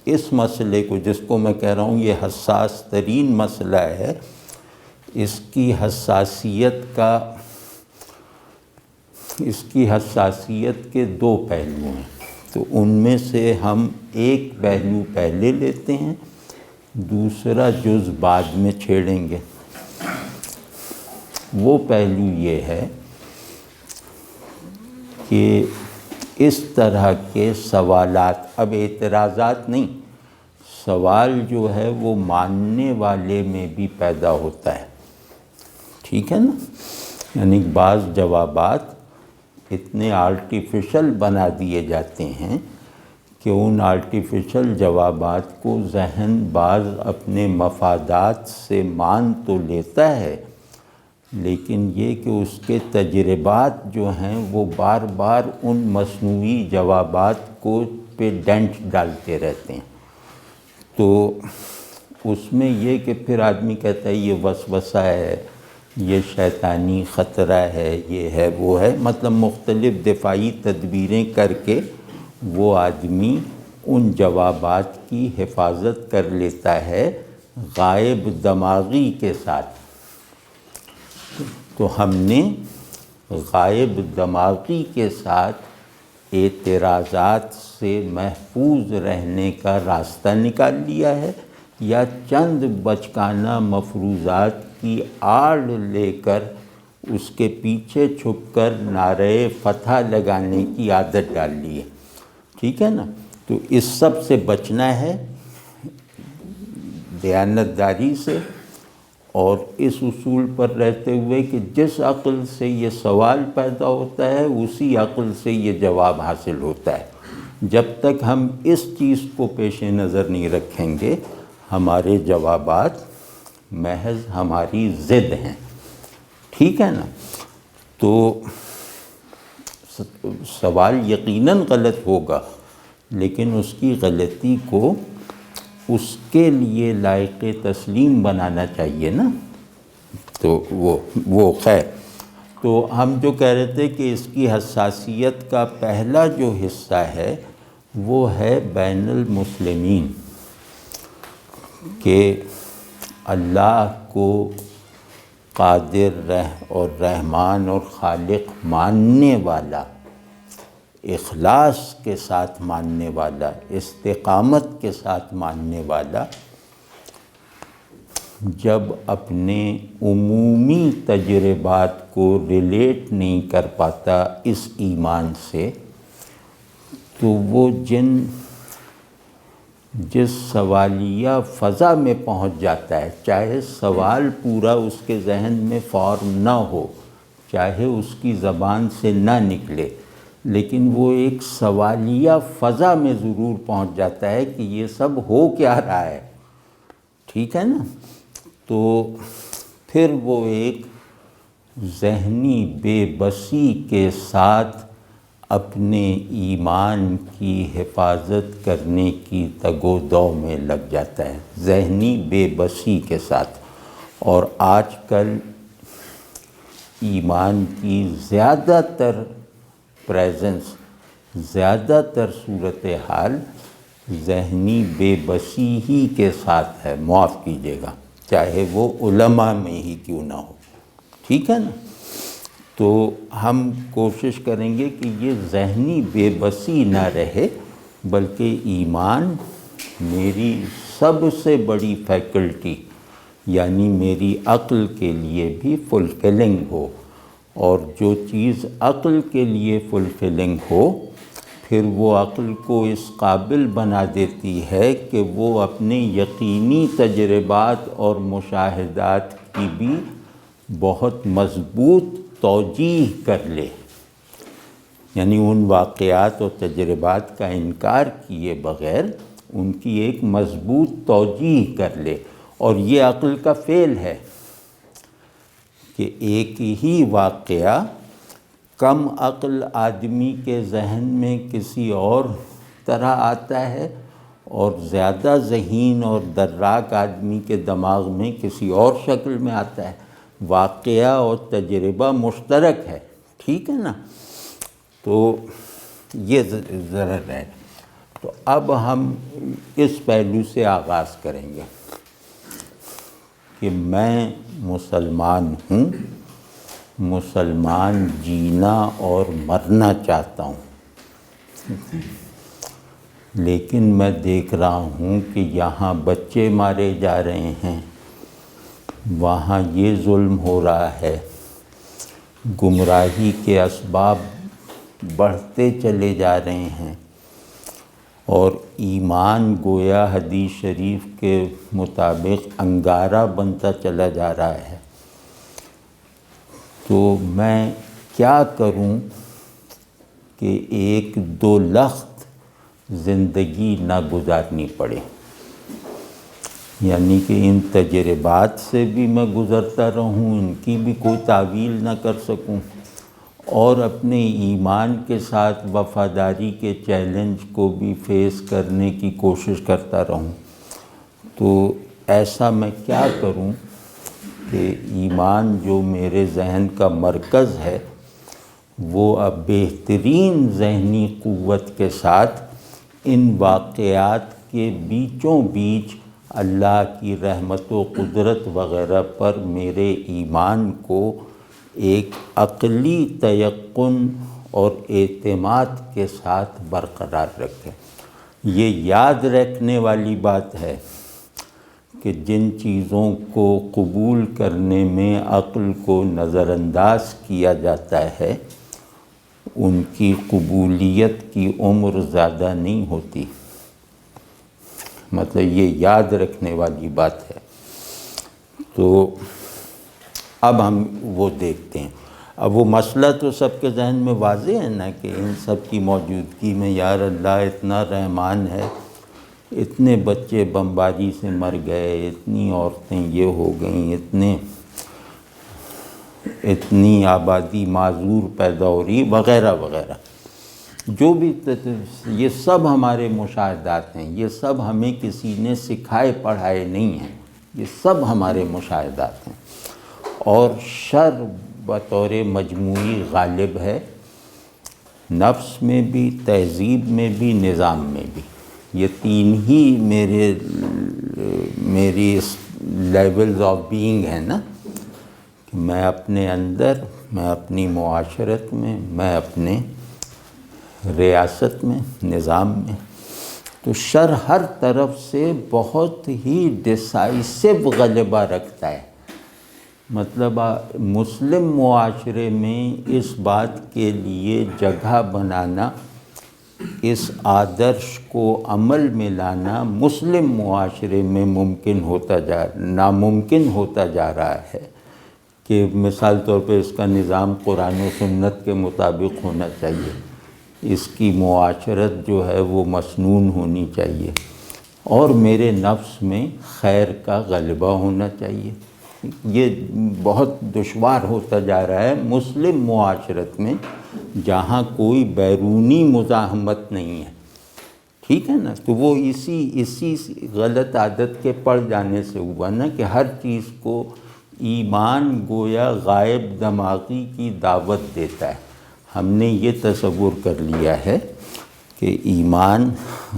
A: اس مسئلے کو، جس کو میں کہہ رہا ہوں یہ حساس ترین مسئلہ ہے، اس کی حساسیت کے دو پہلو ہیں، تو ان میں سے ہم ایک پہلو پہلے لیتے ہیں، دوسرا جز بعد میں چھیڑیں گے۔ وہ پہلو یہ ہے کہ اس طرح کے سوالات، اب اعتراضات نہیں، سوال جو ہے وہ ماننے والے میں بھی پیدا ہوتا ہے، ٹھیک ہے نا؟ یعنی بعض جوابات اتنے آرٹیفیشل بنا دیے جاتے ہیں کہ ان آرٹیفیشل جوابات کو ذہن بعض اپنے مفادات سے مان تو لیتا ہے، لیکن یہ کہ اس کے تجربات جو ہیں وہ بار بار ان مصنوعی جوابات کو پہ ڈنٹ ڈالتے رہتے ہیں۔ تو اس میں یہ کہ پھر آدمی کہتا ہے یہ وسوسہ ہے، یہ شیطانی خطرہ ہے، یہ ہے وہ ہے، مطلب مختلف دفاعی تدبیریں کر کے وہ آدمی ان جوابات کی حفاظت کر لیتا ہے غائب دماغی کے ساتھ۔ تو ہم نے غائب دماغی کے ساتھ اعتراضات سے محفوظ رہنے کا راستہ نکال لیا ہے، یا چند بچکانہ مفروضات کی آڑ لے کر اس کے پیچھے چھپ کر نعرہ فتح لگانے کی عادت ڈال لی ہے، ٹھیک ہے نا؟ تو اس سب سے بچنا ہے، دیانتداری سے، اور اس اصول پر رہتے ہوئے کہ جس عقل سے یہ سوال پیدا ہوتا ہے اسی عقل سے یہ جواب حاصل ہوتا ہے۔ جب تک ہم اس چیز کو پیش نظر نہیں رکھیں گے، ہمارے جوابات محض ہماری ضد ہیں، ٹھیک ہے نا؟ تو سوال یقیناً غلط ہوگا، لیکن اس کی غلطی کو اس کے لیے لائق تسلیم بنانا چاہیے نا۔ تو وہ خیر، تو ہم جو کہہ رہے تھے کہ اس کی حساسیت کا پہلا جو حصہ ہے وہ ہے بین المسلمین، کہ اللہ کو قادر اور رحمان اور خالق ماننے والا، اخلاص کے ساتھ ماننے والا، استقامت کے ساتھ ماننے والا، جب اپنے عمومی تجربات کو ریلیٹ نہیں کر پاتا اس ایمان سے، تو وہ جس سوالیہ فضا میں پہنچ جاتا ہے، چاہے سوال پورا اس کے ذہن میں فارم نہ ہو، چاہے اس کی زبان سے نہ نکلے، لیکن وہ ایک سوالیہ فضا میں ضرور پہنچ جاتا ہے کہ یہ سب ہو کیا رہا ہے، ٹھیک ہے نا؟ تو پھر وہ ایک ذہنی بے بسی کے ساتھ اپنے ایمان کی حفاظت کرنے کی تگ و دو میں لگ جاتا ہے، ذہنی بے بسی کے ساتھ۔ اور آج کل ایمان کی زیادہ تر پریزنس، زیادہ تر صورتحال ذہنی بے بسی ہی کے ساتھ ہے، معاف کیجیے گا، چاہے وہ علماء میں ہی کیوں نہ ہو، ٹھیک ہے نا؟ تو ہم کوشش کریں گے کہ یہ ذہنی بے بسی نہ رہے، بلکہ ایمان میری سب سے بڑی فیکلٹی یعنی میری عقل کے لیے بھی فلفلنگ ہو، اور جو چیز عقل کے لیے فلفلنگ ہو پھر وہ عقل کو اس قابل بنا دیتی ہے کہ وہ اپنے یقینی تجربات اور مشاہدات کی بھی بہت مضبوط توجیہ کر لے، یعنی ان واقعات اور تجربات کا انکار کیے بغیر ان کی ایک مضبوط توجیہ کر لے۔ اور یہ عقل کا فعل ہے کہ ایک ہی واقعہ کم عقل آدمی کے ذہن میں کسی اور طرح آتا ہے، اور زیادہ ذہین اور دراک آدمی کے دماغ میں کسی اور شکل میں آتا ہے۔ واقعہ اور تجربہ مشترک ہے، ٹھیک ہے نا؟ تو یہ ذرا ہے۔ تو اب ہم اس پہلو سے آغاز کریں گے کہ میں مسلمان ہوں، مسلمان جینا اور مرنا چاہتا ہوں، لیکن میں دیکھ رہا ہوں کہ یہاں بچے مارے جا رہے ہیں، وہاں یہ ظلم ہو رہا ہے، گمراہی کے اسباب بڑھتے چلے جا رہے ہیں، اور ایمان گویا حدیث شریف کے مطابق انگارہ بنتا چلا جا رہا ہے۔ تو میں کیا کروں کہ ایک دو لخت زندگی نہ گزارنی پڑے، یعنی کہ ان تجربات سے بھی میں گزرتا رہوں، ان کی بھی کوئی تعویل نہ کر سکوں، اور اپنے ایمان کے ساتھ وفاداری کے چیلنج کو بھی فیس کرنے کی کوشش کرتا رہوں۔ تو ایسا میں کیا کروں کہ ایمان جو میرے ذہن کا مرکز ہے وہ اب بہترین ذہنی قوت کے ساتھ ان واقعات کے بیچوں بیچ اللہ کی رحمت و قدرت وغیرہ پر میرے ایمان کو ایک عقلی تیقن اور اعتماد کے ساتھ برقرار رکھے۔ یہ یاد رکھنے والی بات ہے کہ جن چیزوں کو قبول کرنے میں عقل کو نظر انداز کیا جاتا ہے ان کی قبولیت کی عمر زیادہ نہیں ہوتی، مطلب یہ یاد رکھنے والی بات ہے۔ تو اب ہم وہ دیکھتے ہیں۔ اب وہ مسئلہ تو سب کے ذہن میں واضح ہے نا کہ ان سب کی موجودگی میں یار اللہ اتنا رحمان ہے، اتنے بچے بمباری سے مر گئے، اتنی عورتیں یہ ہو گئیں، اتنی آبادی معذور پیدا ہو رہی وغیرہ وغیرہ، جو بھی یہ سب ہمارے مشاہدات ہیں، یہ سب ہمیں کسی نے سکھائے پڑھائے نہیں ہیں، یہ سب ہمارے مشاہدات ہیں۔ اور شر بطور مجموعی غالب ہے، نفس میں بھی، تہذیب میں بھی، نظام میں بھی۔ یہ تین ہی میری لیولز آف بینگ ہے نا، کہ میں اپنے اندر، میں اپنی معاشرت میں، میں اپنے ریاست میں، نظام میں۔ تو شر ہر طرف سے بہت ہی ڈیسائسو غلبہ رکھتا ہے۔ مطلب مسلم معاشرے میں اس بات کے لیے جگہ بنانا، اس آدرش کو عمل میں لانا مسلم معاشرے میں ناممکن ہوتا جا رہا ہے کہ مثال طور پہ اس کا نظام قرآن و سنت کے مطابق ہونا چاہیے، اس کی معاشرت جو ہے وہ مسنون ہونی چاہیے، اور میرے نفس میں خیر کا غلبہ ہونا چاہیے۔ یہ بہت دشوار ہوتا جا رہا ہے مسلم معاشرت میں، جہاں کوئی بیرونی مزاحمت نہیں ہے، ٹھیک ہے نا؟ تو وہ اسی غلط عادت کے پڑ جانے سے ہوا نا کہ ہر چیز کو ایمان گویا غائب دماغی کی دعوت دیتا ہے۔ ہم نے یہ تصور کر لیا ہے کہ ایمان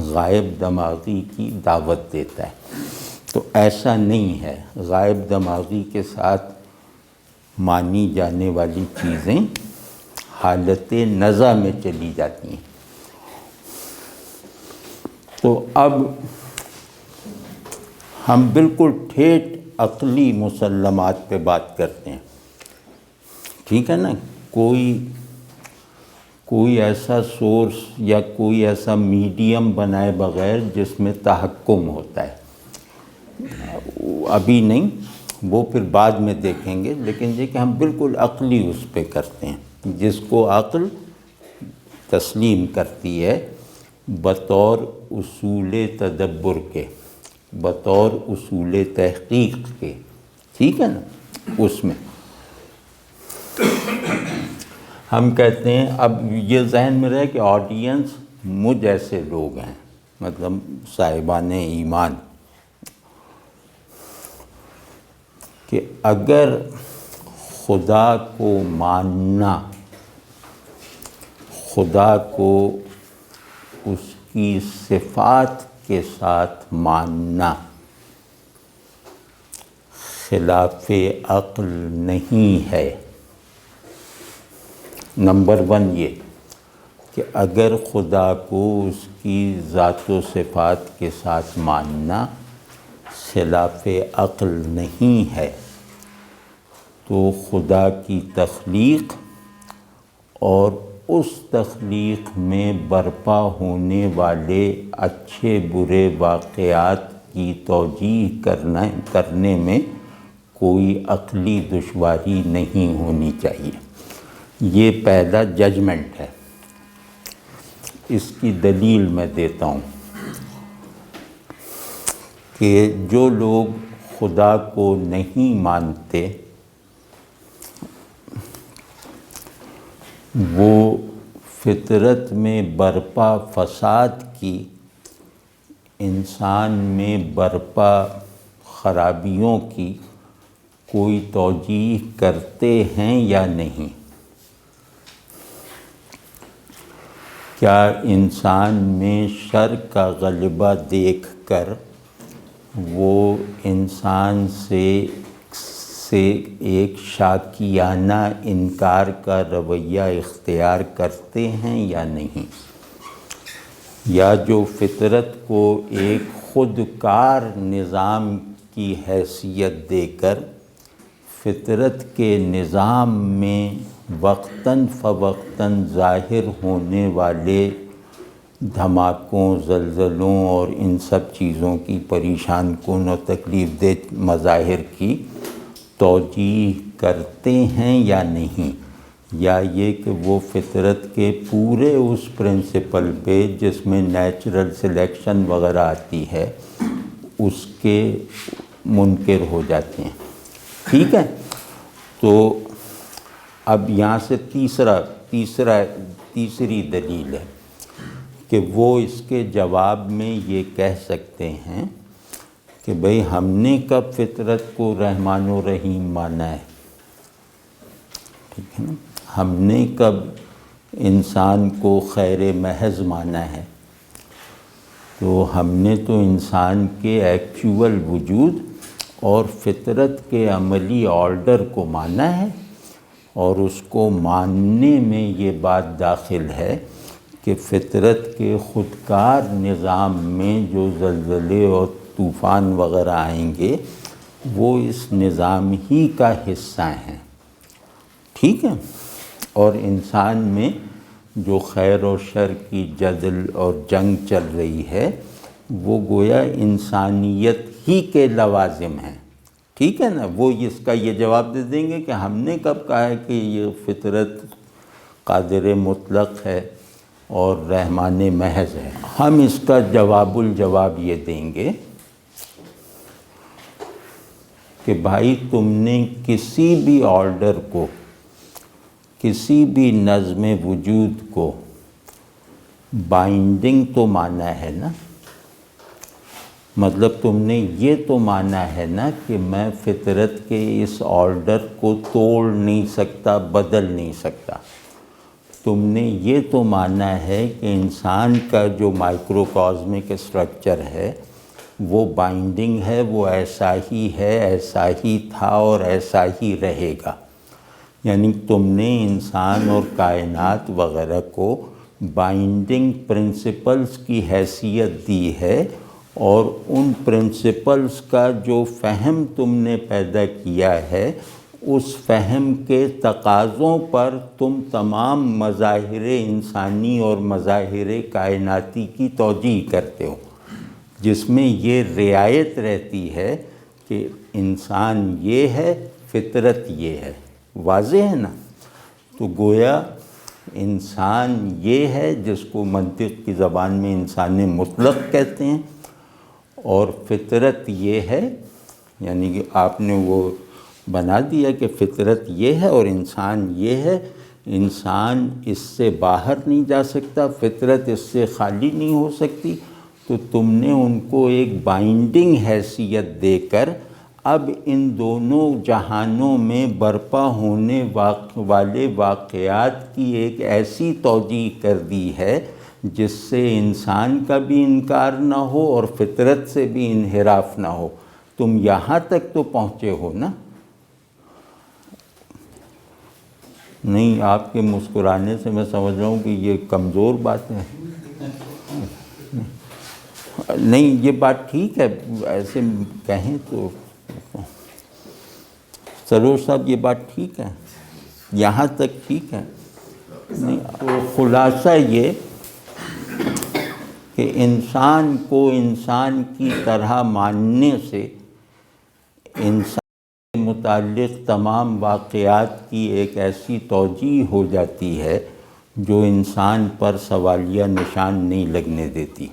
A: غائب دماغی کی دعوت دیتا ہے، تو ایسا نہیں ہے۔ غائب دماغی کے ساتھ مانی جانے والی چیزیں حالت نزع میں چلی جاتی ہیں۔ تو اب ہم بالکل ٹھیٹ عقلی مسلمات پہ بات کرتے ہیں، ٹھیک ہے نا؟ کوئی ایسا سورس یا کوئی ایسا میڈیم بنائے بغیر جس میں تحکم ہوتا ہے، ابھی نہیں، وہ پھر بعد میں دیکھیں گے، لیکن یہ کہ ہم بالکل عقلی اس پہ کرتے ہیں، جس کو عقل تسلیم کرتی ہے بطور اصول تدبر کے، بطور اصول تحقیق کے، ٹھیک ہے نا؟ اس میں ہم کہتے ہیں، اب یہ ذہن میں رہے کہ آڈینس مجھ ایسے لوگ ہیں، مطلب صاحبان ایمان، کہ اگر خدا کو ماننا، خدا کو اس کی صفات کے ساتھ ماننا خلاف عقل نہیں ہے۔ نمبر 1 یہ کہ اگر خدا کو اس کی ذات و صفات کے ساتھ ماننا خلاف عقل نہیں ہے، تو خدا کی تخلیق اور اس تخلیق میں برپا ہونے والے اچھے برے واقعات کی توجیہ کرنے میں کوئی عقلی دشواری نہیں ہونی چاہیے۔ یہ پہلا ججمنٹ ہے۔ اس کی دلیل میں دیتا ہوں کہ جو لوگ خدا کو نہیں مانتے وہ فطرت میں برپا فساد کی، انسان میں برپا خرابیوں کی کوئی توجیہ کرتے ہیں یا نہیں؟ کیا انسان میں شر کا غلبہ دیکھ کر وہ انسان سے ایک شاکیانہ انکار کا رویہ اختیار کرتے ہیں یا نہیں؟ یا جو فطرت کو ایک خودکار نظام کی حیثیت دے کر فطرت کے نظام میں وقتاً فوقتاً ظاہر ہونے والے دھماکوں، زلزلوں اور ان سب چیزوں کی پریشان کن و تکلیف دہ مظاہر کی توجیہ کرتے ہیں یا نہیں؟ یا یہ کہ وہ فطرت کے پورے اس پرنسپل پہ جس میں نیچرل سلیکشن وغیرہ آتی ہے اس کے منکر ہو جاتے ہیں؟ ٹھیک ہے؟ تو اب یہاں سے تیسری دلیل ہے کہ وہ اس کے جواب میں یہ کہہ سکتے ہیں کہ بھئی ہم نے کب فطرت کو رحمان و رحیم مانا ہے؟ ٹھیک ہے نا؟ ہم نے کب انسان کو خیر محض مانا ہے؟ تو ہم نے تو انسان کے ایکچول وجود اور فطرت کے عملی آرڈر کو مانا ہے، اور اس کو ماننے میں یہ بات داخل ہے کہ فطرت کے خودکار نظام میں جو زلزلے اور طوفان وغیرہ آئیں گے وہ اس نظام ہی کا حصہ ہیں، ٹھیک ہے؟ اور انسان میں جو خیر و شر کی جدل اور جنگ چل رہی ہے وہ گویا انسانیت ہی کے لوازم ہیں، ٹھیک ہے نا؟ وہ اس کا یہ جواب دے دیں گے کہ ہم نے کب کہا ہے کہ یہ فطرت قادر مطلق ہے اور رحمان محض ہے؟ ہم اس کا الجواب یہ دیں گے کہ بھائی تم نے کسی بھی آرڈر کو، کسی بھی نظم وجود کو بائنڈنگ تو مانا ہے نا؟ مطلب تم نے یہ تو مانا ہے نا کہ میں فطرت کے اس آرڈر کو توڑ نہیں سکتا، بدل نہیں سکتا، تم نے یہ تو مانا ہے کہ انسان کا جو مائکرو کازمک اسٹرکچر ہے وہ بائنڈنگ ہے، وہ ایسا ہی ہے، ایسا ہی تھا اور ایسا ہی رہے گا. یعنی تم نے انسان اور کائنات وغیرہ کو بائنڈنگ پرنسپلز کی حیثیت دی ہے، اور ان پرنسپلز کا جو فہم تم نے پیدا کیا ہے اس فہم کے تقاضوں پر تم تمام مظاہر انسانی اور مظاہر کائناتی کی توجیہ کرتے ہو، جس میں یہ رعایت رہتی ہے کہ انسان یہ ہے، فطرت یہ ہے. واضح ہے نا؟ تو گویا انسان یہ ہے جس کو منطق کی زبان میں انسان مطلق کہتے ہیں، اور فطرت یہ ہے، یعنی کہ آپ نے وہ بنا دیا کہ فطرت یہ ہے اور انسان یہ ہے. انسان اس سے باہر نہیں جا سکتا، فطرت اس سے خالی نہیں ہو سکتی. تو تم نے ان کو ایک بائنڈنگ حیثیت دے کر اب ان دونوں جہانوں میں برپا ہونے والے واقعات کی ایک ایسی توجیہ کر دی ہے جس سے انسان کا بھی انکار نہ ہو اور فطرت سے بھی انحراف نہ ہو. تم یہاں تک تو پہنچے ہو نا؟ نہیں، آپ کے مسکرانے سے میں سمجھ رہا ہوں کہ یہ کمزور بات ہے. نہیں، یہ بات ٹھیک ہے، ایسے کہیں تو سرور صاحب یہ بات ٹھیک ہے، یہاں تک ٹھیک ہے. نہیں، تو خلاصہ یہ کہ انسان کو انسان کی طرح ماننے سے انسان سے متعلق تمام واقعات کی ایک ایسی توجیہ ہو جاتی ہے جو انسان پر سوالیہ نشان نہیں لگنے دیتی.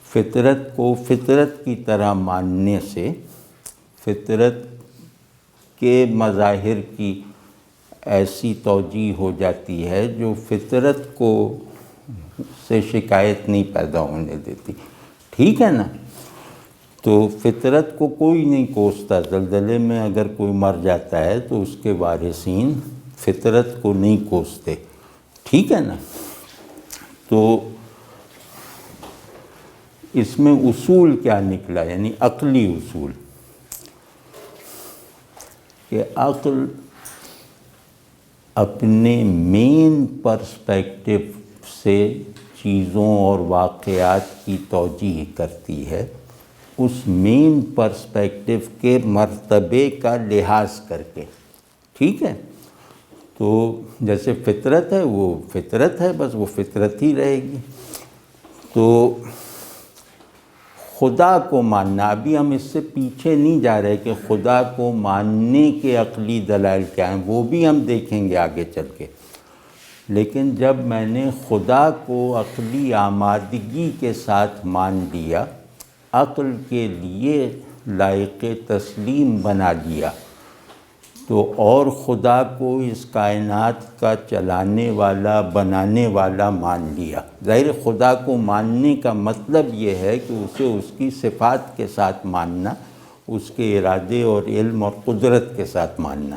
A: فطرت کو فطرت کی طرح ماننے سے فطرت کے مظاہر کی ایسی توجیہ ہو جاتی ہے جو فطرت کو سے شکایت نہیں پیدا ہونے دیتی. ٹھیک ہے نا؟ تو فطرت کو کوئی نہیں کوستا. زلزلے میں اگر کوئی مر جاتا ہے تو اس کے وارثین فطرت کو نہیں کوستے. ٹھیک ہے نا؟ تو اس میں اصول کیا نکلا، یعنی عقلی اصول، کہ عقل اپنے مین پرسپیکٹو سے چیزوں اور واقعات کی توجیہ کرتی ہے، اس مین پرسپیکٹو کے مرتبے کا لحاظ کر کے. ٹھیک ہے؟ تو جیسے فطرت ہے وہ فطرت ہے، بس وہ فطرت ہی رہے گی. تو خدا کو ماننا، ابھی ہم اس سے پیچھے نہیں جا رہے کہ خدا کو ماننے کے عقلی دلائل کیا ہیں، وہ بھی ہم دیکھیں گے آگے چل کے. لیکن جب میں نے خدا کو عقلی آمادگی کے ساتھ مان لیا، عقل کے لیے لائق تسلیم بنا لیا، تو اور خدا کو اس کائنات کا چلانے والا بنانے والا مان لیا. ظاہر خدا کو ماننے کا مطلب یہ ہے کہ اسے اس کی صفات کے ساتھ ماننا، اس کے ارادے اور علم اور قدرت کے ساتھ ماننا.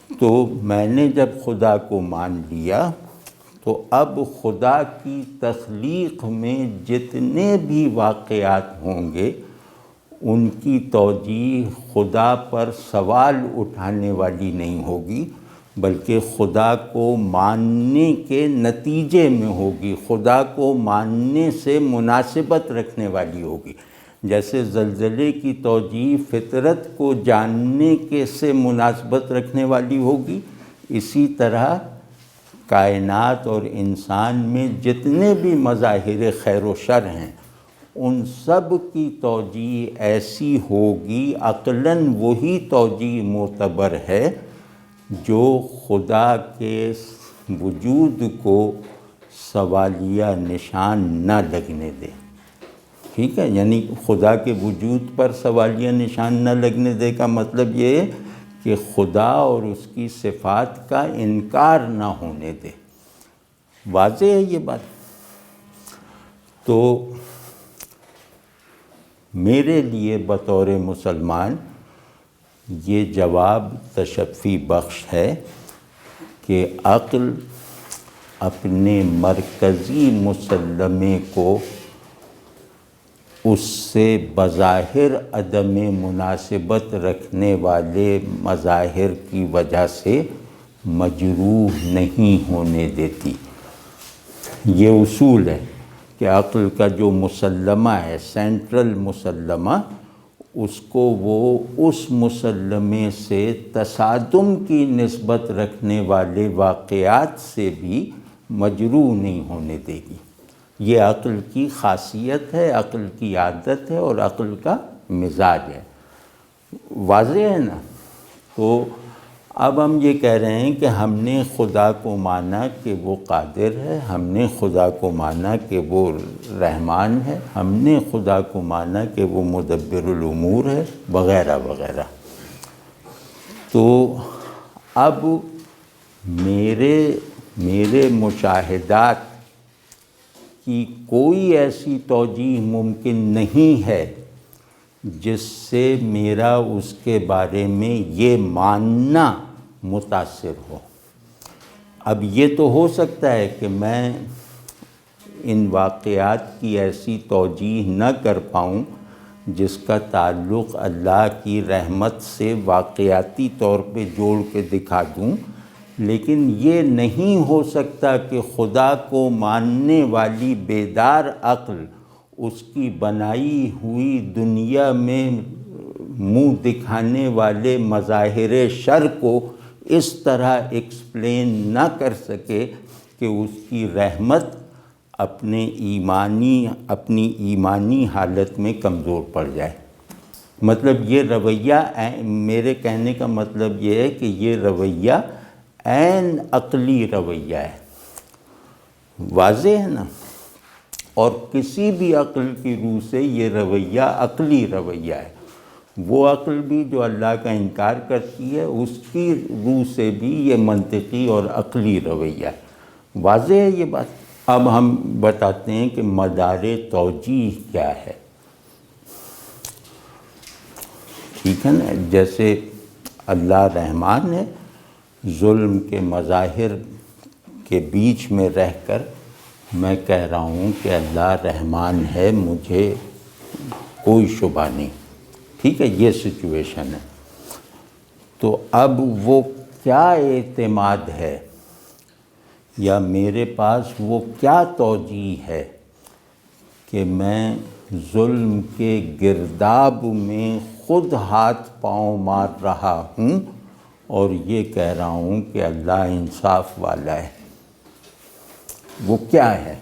A: تو میں نے جب خدا کو مان لیا تو اب خدا کی تخلیق میں جتنے بھی واقعات ہوں گے ان کی توجیہ خدا پر سوال اٹھانے والی نہیں ہوگی، بلکہ خدا کو ماننے کے نتیجے میں ہوگی، خدا کو ماننے سے مناسبت رکھنے والی ہوگی. جیسے زلزلے کی توجیہ فطرت کو جاننے کے سے مناسبت رکھنے والی ہوگی، اسی طرح کائنات اور انسان میں جتنے بھی مظاہر خیر و شر ہیں ان سب کی توجیہ ایسی ہوگی، عقلاً وہی توجیہ معتبر ہے جو خدا کے وجود کو سوالیہ نشان نہ لگنے دے. ٹھیک ہے؟ یعنی خدا کے وجود پر سوالیہ نشان نہ لگنے دے کا مطلب یہ ہے کہ خدا اور اس کی صفات کا انکار نہ ہونے دے. واضح ہے یہ بات؟ تو میرے لیے بطور مسلمان یہ جواب تشفی بخش ہے کہ عقل اپنے مرکزی مسلمے کو اس سے بظاہر عدم مناسبت رکھنے والے مظاہر کی وجہ سے مجروح نہیں ہونے دیتی۔ یہ اصول ہے کہ عقل کا جو مسلمہ ہے، سینٹرل مسلمہ، اس کو وہ اس مسلمے سے تصادم کی نسبت رکھنے والے واقعات سے بھی مجروح نہیں ہونے دے گی۔ یہ عقل کی خاصیت ہے، عقل کی عادت ہے اور عقل کا مزاج ہے۔ واضح ہے نا؟ تو اب ہم یہ کہہ رہے ہیں کہ ہم نے خدا کو مانا کہ وہ قادر ہے، ہم نے خدا کو مانا کہ وہ رحمان ہے، ہم نے خدا کو مانا کہ وہ مدبر الامور ہے، وغیرہ وغیرہ۔ تو اب میرے مشاہدات کی کوئی ایسی توجیہ ممکن نہیں ہے جس سے میرا اس کے بارے میں یہ ماننا متاثر ہو۔ اب یہ تو ہو سکتا ہے کہ میں ان واقعات کی ایسی توجیہ نہ کر پاؤں جس کا تعلق اللہ کی رحمت سے واقعاتی طور پہ جوڑ کے دکھا دوں، لیکن یہ نہیں ہو سکتا کہ خدا کو ماننے والی بیدار عقل اس کی بنائی ہوئی دنیا میں منہ دکھانے والے مظاہر شر کو اس طرح ایکسپلین نہ کر سکے کہ اس کی رحمت اپنی ایمانی حالت میں کمزور پڑ جائے۔ مطلب یہ رویہ، میرے کہنے کا مطلب یہ ہے کہ یہ رویہ عین عقلی رویہ ہے۔ واضح ہے نا؟ اور کسی بھی عقل کی روح سے یہ رویہ عقلی رویہ ہے۔ وہ عقل بھی جو اللہ کا انکار کرتی ہے، اس کی روح سے بھی یہ منطقی اور عقلی رویہ ہے۔ واضح ہے یہ بات؟ اب ہم بتاتے ہیں کہ مدار توجیہ کیا ہے۔ ٹھیک ہے نا؟ جیسے اللہ رحمان ہے، ظلم کے مظاہر کے بیچ میں رہ کر میں کہہ رہا ہوں کہ اللہ رحمان ہے، مجھے کوئی شبہ نہیں۔ ٹھیک ہے، یہ سچویشن ہے۔ تو اب وہ کیا اعتماد ہے یا میرے پاس وہ کیا توجیہ ہے کہ میں ظلم کے گرداب میں خود ہاتھ پاؤں مار رہا ہوں اور یہ کہہ رہا ہوں کہ اللہ انصاف والا ہے؟ وہ کیا ہے؟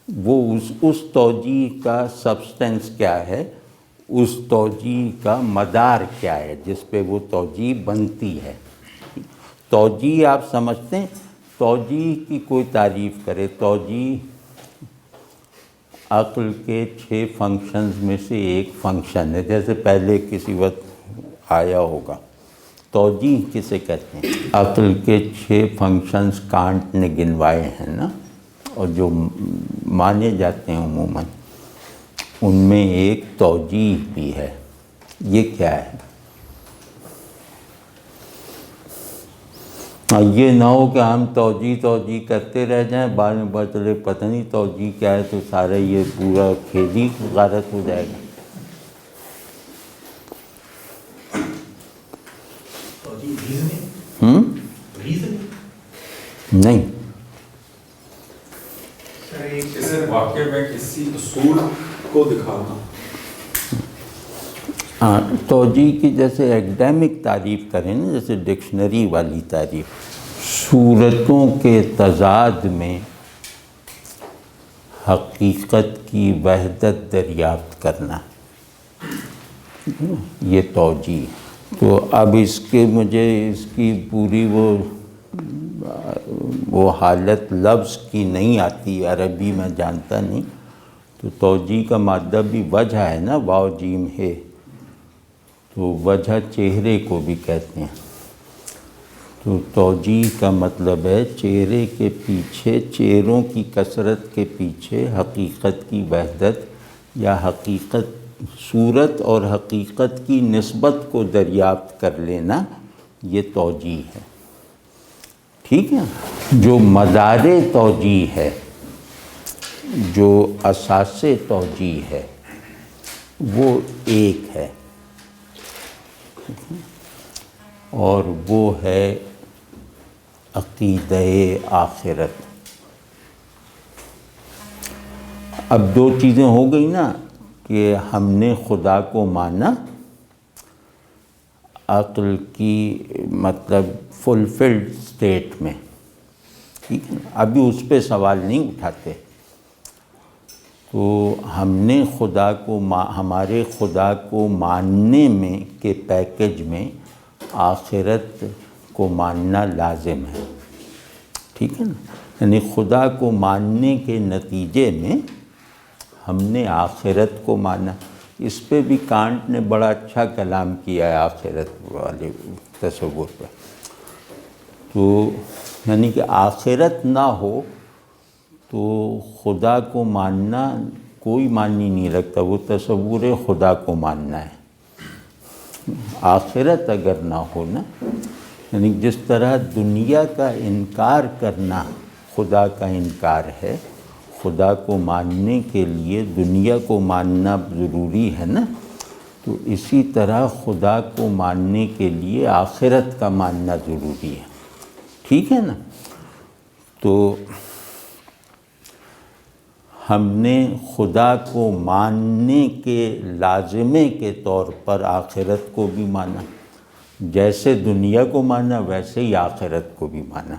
A: وہ اس توجیہ کا سبسٹنس کیا ہے؟ اس توجیہ کا مدار کیا ہے جس پہ وہ توجیہ بنتی ہے؟ توجیہ آپ سمجھتے ہیں؟ توجیہ کی کوئی تعریف کرے۔ توجیہ عقل کے 6 فنکشنز میں سے ایک فنکشن ہے، جیسے پہلے کسی وقت آیا ہوگا۔ توجیہ کسے کہتے ہیں؟ عقل کے 6 فنکشنز کانٹ نے گنوائے ہیں نا، اور جو مانے جاتے ہیں عموماً، ان میں ایک توجیہ بھی ہے۔ یہ کیا ہے؟ یہ نہ ہو کہ ہم توجیہ کرتے رہ جائیں، بعد میں پتہ چلے پتہ نہیں توجیہ کیا ہے، تو سارا یہ پورا کھیل ہی غارت ہو جائے گا۔ نہیں،
B: اس واقعے میں کسی اصول کو دکھانا۔
A: ہاں، توجیہ کی جیسے ایکڈیمک تعریف کریں نا، جیسے ڈکشنری والی تعریف، صورتوں کے تضاد میں حقیقت کی وحدت دریافت کرنا، یہ توجیہ۔ تو اب مجھے اس کی پوری وہ حالت لفظ کی نہیں آتی، عربی میں جانتا نہیں، تو توجیہ کا مادہ بھی وجہ ہے نا، واو جیم ہے، تو وجہ چہرے کو بھی کہتے ہیں۔ تو توجیہ کا مطلب ہے چہرے کے پیچھے، چہروں کی کثرت کے پیچھے حقیقت کی وحدت یا حقیقت، صورت اور حقیقت کی نسبت کو دریافت کر لینا، یہ توجیہ ہے۔ ٹھیک ہے، جو مدار توجیہ ہے، جو اساس توجیہ ہے، وہ ایک ہے، اور وہ ہے عقیدہ آخرت۔ اب دو چیزیں ہو گئی نا، کہ ہم نے خدا کو مانا عقل کی مطلب فلفلڈ اسٹیٹ میں، ٹھیک ہے، ابھی اس پہ سوال نہیں اٹھاتے۔ تو ہم نے خدا کو ہمارے خدا کو ماننے میں کے پیکج میں آخرت کو ماننا لازم ہے، ٹھیک ہے نا، یعنی خدا کو ماننے کے نتیجے میں ہم نے آخرت کو مانا۔ اس پہ بھی کانٹ نے بڑا اچھا کلام کیا ہے آخرت والے تصور پہ۔ تو یعنی کہ آخرت نہ ہو تو خدا کو ماننا کوئی معنی نہیں رکھتا، وہ تصور خدا کو ماننا ہے۔ آخرت اگر نہ ہو نا، یعنی جس طرح دنیا کا انکار کرنا خدا کا انکار ہے، خدا کو ماننے کے لیے دنیا کو ماننا ضروری ہے نا، تو اسی طرح خدا کو ماننے کے لیے آخرت کا ماننا ضروری ہے، ٹھیک ہے نا۔ تو ہم نے خدا کو ماننے کے لازمے کے طور پر آخرت کو بھی مانا، جیسے دنیا کو مانا ویسے ہی آخرت کو بھی مانا۔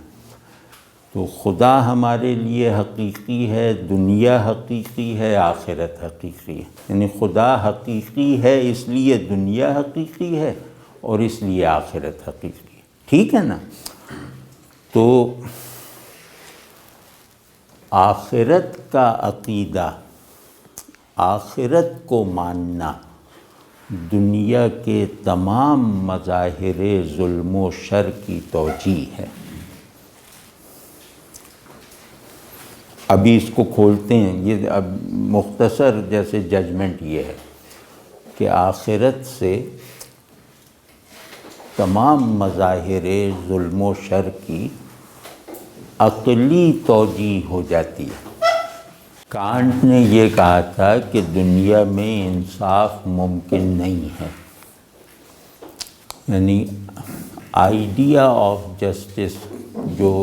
A: تو خدا ہمارے لیے حقیقی ہے، دنیا حقیقی ہے، آخرت حقیقی ہے، یعنی خدا حقیقی ہے اس لیے دنیا حقیقی ہے، اور اس لیے آخرت حقیقی ہے، ٹھیک ہے نا۔ تو آخرت کا عقیدہ، آخرت کو ماننا دنیا کے تمام مظاہر ظلم و شر کی توجیہ ہے۔ ابھی اس کو کھولتے ہیں، یہ اب مختصر جیسے ججمنٹ یہ ہے کہ آخرت سے تمام مظاہر ظلم و شر کی عقلی توجیہ ہو جاتی ہے۔ کانٹ نے یہ کہا تھا کہ دنیا میں انصاف ممکن نہیں ہے، یعنی آئیڈیا آف جسٹس جو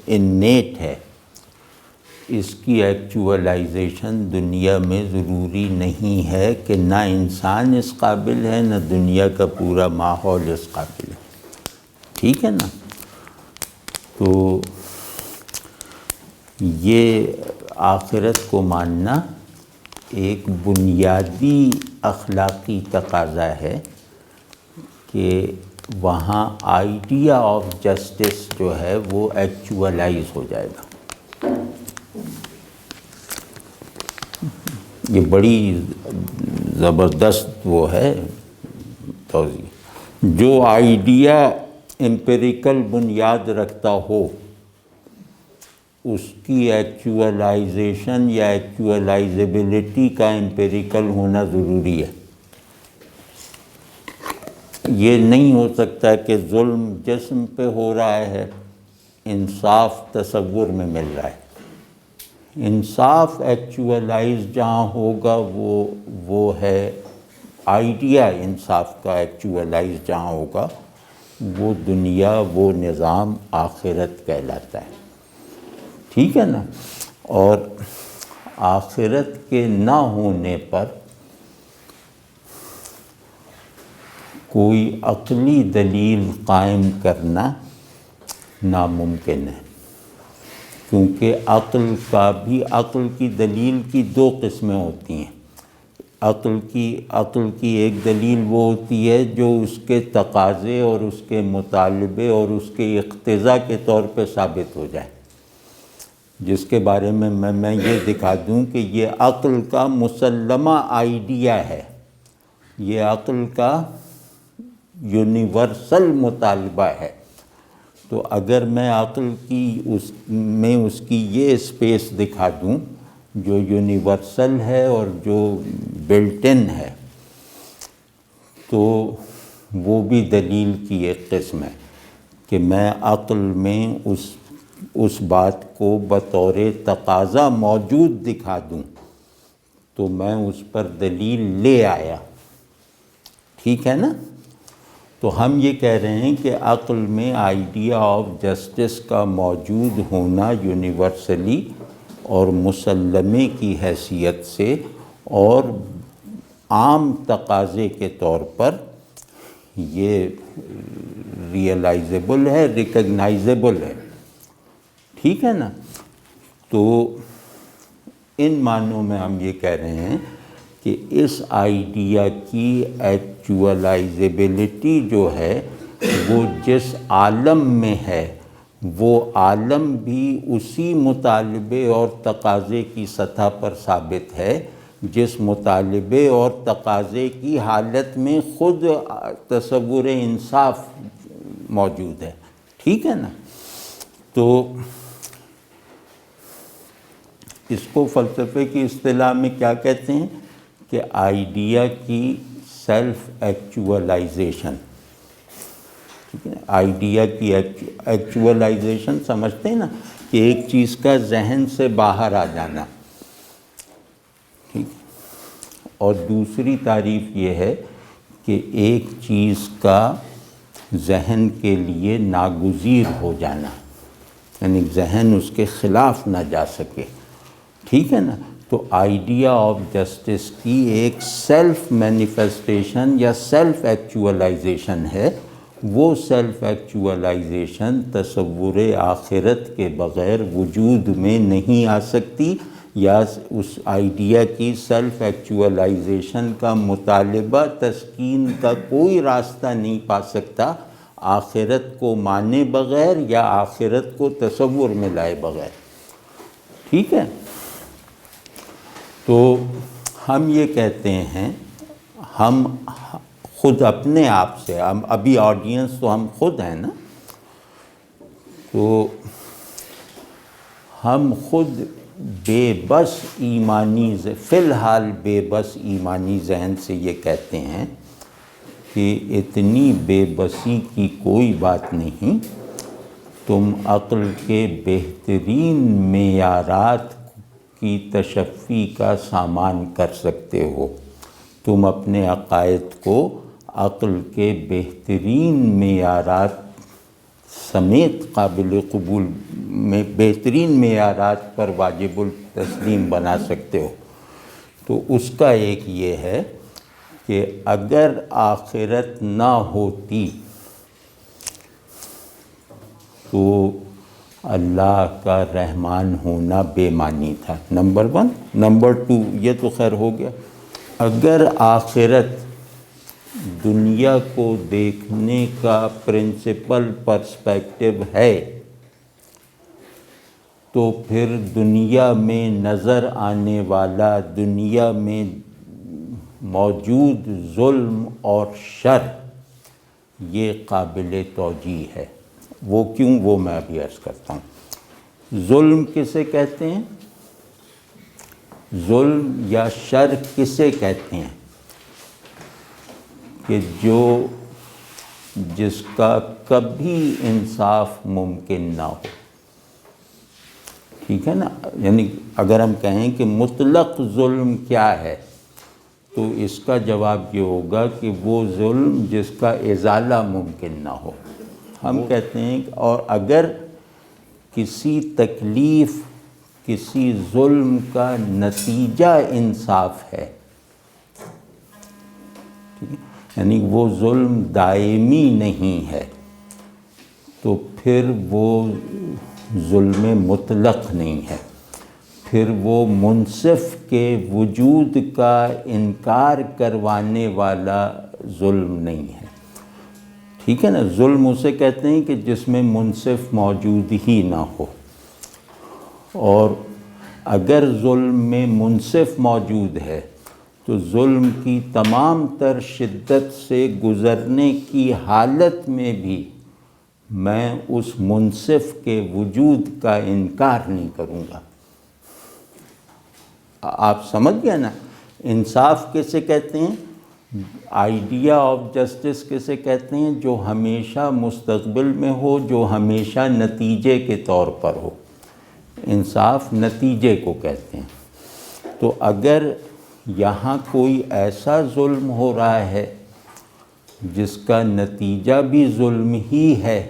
A: انیٹ ہے، اس کی ایکچولائزیشن دنیا میں ضروری نہیں ہے، کہ نہ انسان اس قابل ہے نہ دنیا کا پورا ماحول اس قابل ہے، ٹھیک ہے نا۔ تو یہ آخرت کو ماننا ایک بنیادی اخلاقی تقاضا ہے کہ وہاں آئیڈیا آف جسٹس جو ہے وہ ایکچولائز ہو جائے گا۔ یہ بڑی زبردست وہ ہے توضیح۔ جو آئیڈیا امپیریکل بنیاد رکھتا ہو، اس کی ایکچولائزیشن یا ایکچولائزیبلٹی کا امپیریکل ہونا ضروری ہے۔ یہ نہیں ہو سکتا کہ ظلم جسم پہ ہو رہا ہے، انصاف تصور میں مل رہا ہے۔ انصاف ایکچولائز جہاں ہوگا وہ ہے آئیڈیا، انصاف کا ایکچولائز جہاں ہوگا وہ دنیا، وہ نظام آخرت کہلاتا ہے، ٹھیک ہے نا۔ اور آخرت کے نہ ہونے پر کوئی عقلی دلیل قائم کرنا ناممکن ہے، کیونکہ عقل کی دلیل کی دو قسمیں ہوتی ہیں۔ عقل کی ایک دلیل وہ ہوتی ہے جو اس کے تقاضے اور اس کے مطالبے اور اس کے اقتضاء کے طور پہ ثابت ہو جائے، جس کے بارے میں میں یہ دکھا دوں کہ یہ عقل کا مسلمہ آئیڈیا ہے، یہ عقل کا یونیورسل مطالبہ ہے۔ تو اگر میں عقل کی اس کی یہ اسپیس دکھا دوں جو یونیورسل ہے اور جو بلٹ ان ہے، تو وہ بھی دلیل کی ایک قسم ہے۔ کہ میں عقل میں اس بات کو بطور تقاضا موجود دکھا دوں تو میں اس پر دلیل لے آیا، ٹھیک ہے نا؟ تو ہم یہ کہہ رہے ہیں کہ عقل میں آئیڈیا آف جسٹس کا موجود ہونا یونیورسلی اور مسلمے کی حیثیت سے اور عام تقاضے کے طور پر یہ ریئلائزیبل ہے، ریکگنائزیبل ہے، ٹھیک ہے نا؟ تو ان معنوں میں ہم یہ کہہ رہے ہیں کہ اس آئیڈیا کی ایکچولائزیبلٹی جو ہے وہ جس عالم میں ہے وہ عالم بھی اسی مطالبے اور تقاضے کی سطح پر ثابت ہے جس مطالبے اور تقاضے کی حالت میں خود تصور انصاف موجود ہے، ٹھیک ہے نا؟ تو اس کو فلسفے کی اصطلاح میں کیا کہتے ہیں کہ آئیڈیا کی سیلف ایکچولائزیشن، ٹھیک ہے؟ آئیڈیا کی ایکچولائزیشن سمجھتے ہیں نا کہ ایک چیز کا ذہن سے باہر آ جانا، ٹھیک؟ اور دوسری تعریف یہ ہے کہ ایک چیز کا ذہن کے لیے ناگزیر ہو جانا، یعنی ذہن اس کے خلاف نہ جا سکے، ٹھیک ہے نا؟ تو آئیڈیا آف جسٹس کی ایک سیلف مینیفیسٹیشن یا سیلف ایکچولائزیشن ہے۔ وہ سیلف ایکچولائزیشن تصور آخرت کے بغیر وجود میں نہیں آ سکتی، یا اس آئیڈیا کی سیلف ایکچولائزیشن کا مطالبہ تسکین کا کوئی راستہ نہیں پا سکتا آخرت کو مانے بغیر یا آخرت کو تصور میں لائے بغیر، ٹھیک ہے؟ تو ہم یہ کہتے ہیں، ہم خود اپنے آپ سے، ہم ابھی آڈینس تو ہم خود ہیں نا، تو ہم خود بے بس ایمانی فی الحال بے بس ایمانی ذہن سے یہ کہتے ہیں کہ اتنی بے بسی کی کوئی بات نہیں، تم عقل کے بہترین معیارات کی تشفی کا سامان کر سکتے ہو، تم اپنے عقائد کو عقل کے بہترین معیارات سمیت قابل قبول میں بہترین معیارات پر واجب التسلیم بنا سکتے ہو۔ تو اس کا ایک یہ ہے کہ اگر آخرت نہ ہوتی تو اللہ کا رحمان ہونا بے معنی تھا، نمبر 1۔ نمبر 2 یہ تو خیر ہو گیا، اگر آخرت دنیا کو دیکھنے کا پرنسپل پرسپیکٹو ہے تو پھر دنیا میں نظر آنے والا، دنیا میں موجود ظلم اور شر یہ قابل توجیہ ہے۔ وہ کیوں، وہ میں ابھی عرض کرتا ہوں۔ ظلم کسے کہتے ہیں؟ ظلم یا شر کسے کہتے ہیں؟ کہ جس کا کبھی انصاف ممکن نہ ہو، ٹھیک ہے نا؟ یعنی اگر ہم کہیں کہ مطلق ظلم کیا ہے تو اس کا جواب یہ ہوگا کہ وہ ظلم جس کا ازالہ ممکن نہ ہو۔ ہم کہتے ہیں کہ اور اگر کسی تکلیف، کسی ظلم کا نتیجہ انصاف ہے، ٹھیک ہے، یعنی وہ ظلم دائمی نہیں ہے، تو پھر وہ ظلم مطلق نہیں ہے، پھر وہ منصف کے وجود کا انکار کروانے والا ظلم نہیں ہے، ٹھیک ہے نا؟ ظلم اسے کہتے ہیں کہ جس میں منصف موجود ہی نہ ہو، اور اگر ظلم میں منصف موجود ہے تو ظلم کی تمام تر شدت سے گزرنے کی حالت میں بھی میں اس منصف کے وجود کا انکار نہیں کروں گا۔ آپ سمجھ گئے نا؟ انصاف کیسے کہتے ہیں؟ آئیڈیا آف جسٹس کسے کہتے ہیں؟ جو ہمیشہ مستقبل میں ہو، جو ہمیشہ نتیجے کے طور پر ہو۔ انصاف نتیجے کو کہتے ہیں۔ تو اگر یہاں کوئی ایسا ظلم ہو رہا ہے جس کا نتیجہ بھی ظلم ہی ہے،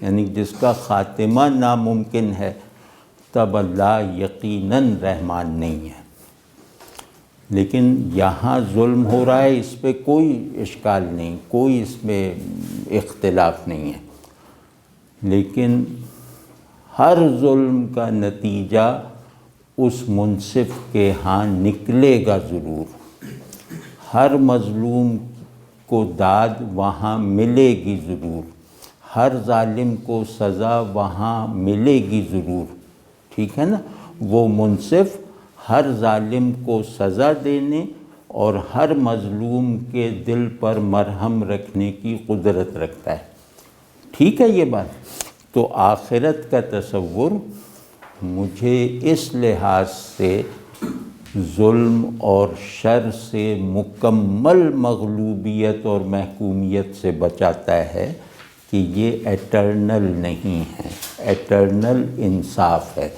A: یعنی جس کا خاتمہ ناممکن ہے، تب اللہ یقیناً رحمان نہیں ہے۔ لیکن یہاں ظلم ہو رہا ہے، اس پہ کوئی اشکال نہیں، کوئی اس میں اختلاف نہیں ہے، لیکن ہر ظلم کا نتیجہ اس منصف کے ہاں نکلے گا ضرور، ہر مظلوم کو داد وہاں ملے گی ضرور، ہر ظالم کو سزا وہاں ملے گی ضرور، ٹھیک ہے نا؟ وہ منصف ہر ظالم کو سزا دینے اور ہر مظلوم کے دل پر مرہم رکھنے کی قدرت رکھتا ہے، ٹھیک ہے یہ بات؟ تو آخرت کا تصور مجھے اس لحاظ سے ظلم اور شر سے مکمل مغلوبیت اور محکومیت سے بچاتا ہے کہ یہ ایٹرنل نہیں ہے، ایٹرنل انصاف ہے۔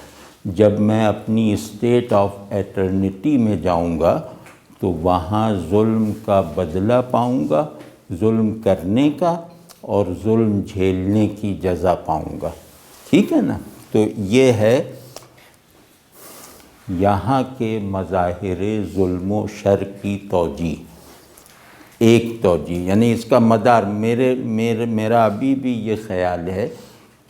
A: جب میں اپنی اسٹیٹ آف ایٹرنٹی میں جاؤں گا تو وہاں ظلم کا بدلہ پاؤں گا، ظلم کرنے کا اور ظلم جھیلنے کی جزا پاؤں گا، ٹھیک ہے نا؟ تو یہ ہے یہاں کے مظاہر ظلم و شر کی توجیہ، ایک توجیہ، یعنی اس کا مدار میرا ابھی بھی یہ خیال ہے